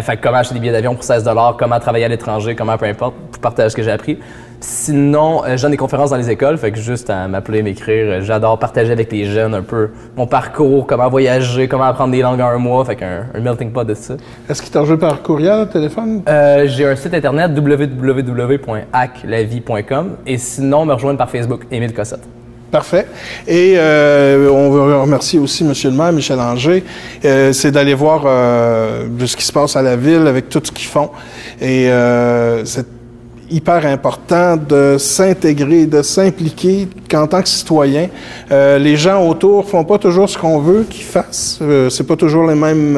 Fait que comment acheter des billets d'avion pour 16 $, comment travailler à l'étranger, comment peu importe, pour partager ce que j'ai appris. Sinon, je donne des conférences dans les écoles, fait que juste à m'appeler, m'écrire, j'adore partager avec les jeunes un peu mon parcours, comment voyager, comment apprendre des langues en un mois, fait qu'un melting pot de ça. Est-ce qu'il t'a rejoint par courriel, téléphone? J'ai un site internet www.hacklavie.com et sinon, me rejoindre par Facebook, Émile Cossette. Parfait. Et on veut remercier aussi M. le maire, Michel Anger. C'est d'aller voir ce qui se passe à la ville avec tout ce qu'ils font. Et c'est hyper important de s'intégrer, de s'impliquer qu'en tant que citoyen. Les gens autour font pas toujours ce qu'on veut qu'ils fassent. C'est pas toujours les mêmes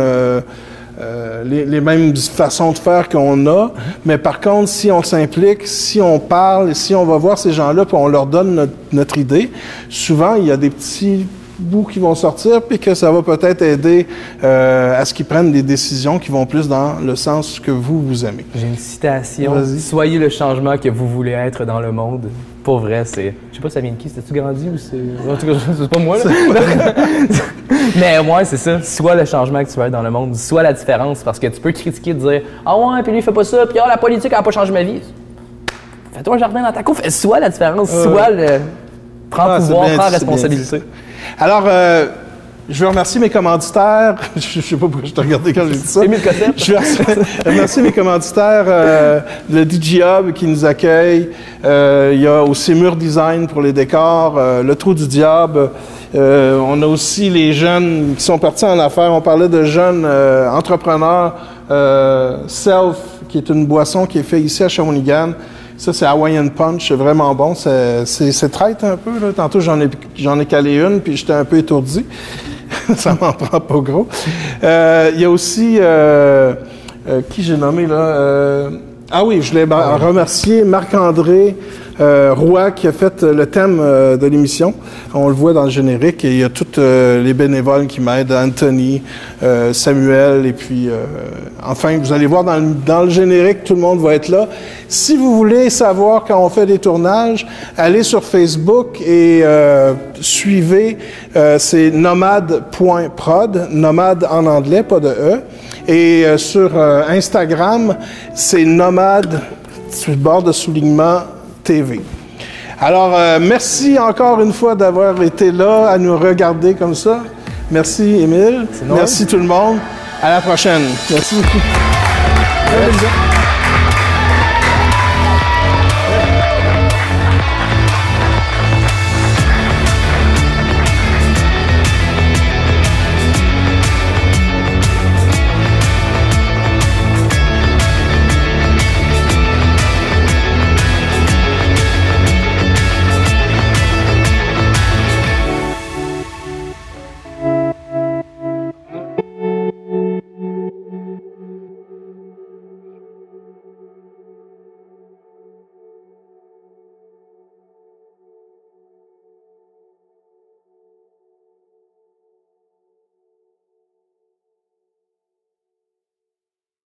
façons de faire qu'on a. Mais par contre, si on s'implique, si on parle, si on va voir ces gens-là puis on leur donne notre idée, souvent, il y a des petits bouts qui vont sortir puis que ça va peut-être aider à ce qu'ils prennent des décisions qui vont plus dans le sens que vous aimez. J'ai une citation. Vas-y. Soyez le changement que vous voulez être dans le monde. Pour vrai, c'est... Je sais pas ça vient de qui. C'était-tu grandi ou c'est... En tout cas, c'est pas moi, là. Mais ouais, c'est ça. Sois le changement que tu veux être dans le monde. Sois la différence. Parce que tu peux critiquer, dire « Ah ouais, puis lui, il fait pas ça. Puis la politique, elle a pas changé ma vie. » Fais-toi un jardin dans ta cour. Sois la différence. Sois le... Prends pouvoir, prends responsabilité. Alors, Je veux remercier mes commanditaires. Je sais pas pourquoi je t'ai regardé quand j'ai dit ça. Émile Cossette. Je veux remercier mes commanditaires, le DJ Hub qui nous accueille. Il y a aussi Mur Design pour les décors, le Trou du Diable. On a aussi les jeunes qui sont partis en affaires. On parlait de jeunes entrepreneurs. Self, qui est une boisson qui est faite ici à Shawinigan. Ça, c'est Hawaiian Punch, c'est vraiment bon. C'est traite un peu, là. Tantôt, j'en ai calé une, puis j'étais un peu étourdi. Ça m'en prend pas gros. Il y a aussi... qui j'ai nommé, là? Ah oui, je voulais remercier Marc-André Roy qui a fait le thème de l'émission. On le voit dans le générique et il y a tous les bénévoles qui m'aident, Anthony, Samuel et puis enfin, vous allez voir dans le générique, tout le monde va être là. Si vous voulez savoir quand on fait des tournages, allez sur Facebook et suivez, c'est nomade.prod, nomade en anglais, pas de E. Et sur Instagram, c'est nomade, sur le bord de soulignement TV. Alors, merci encore une fois d'avoir été là, à nous regarder comme ça. Merci, Émile. Merci tout le monde. À la prochaine. Merci beaucoup.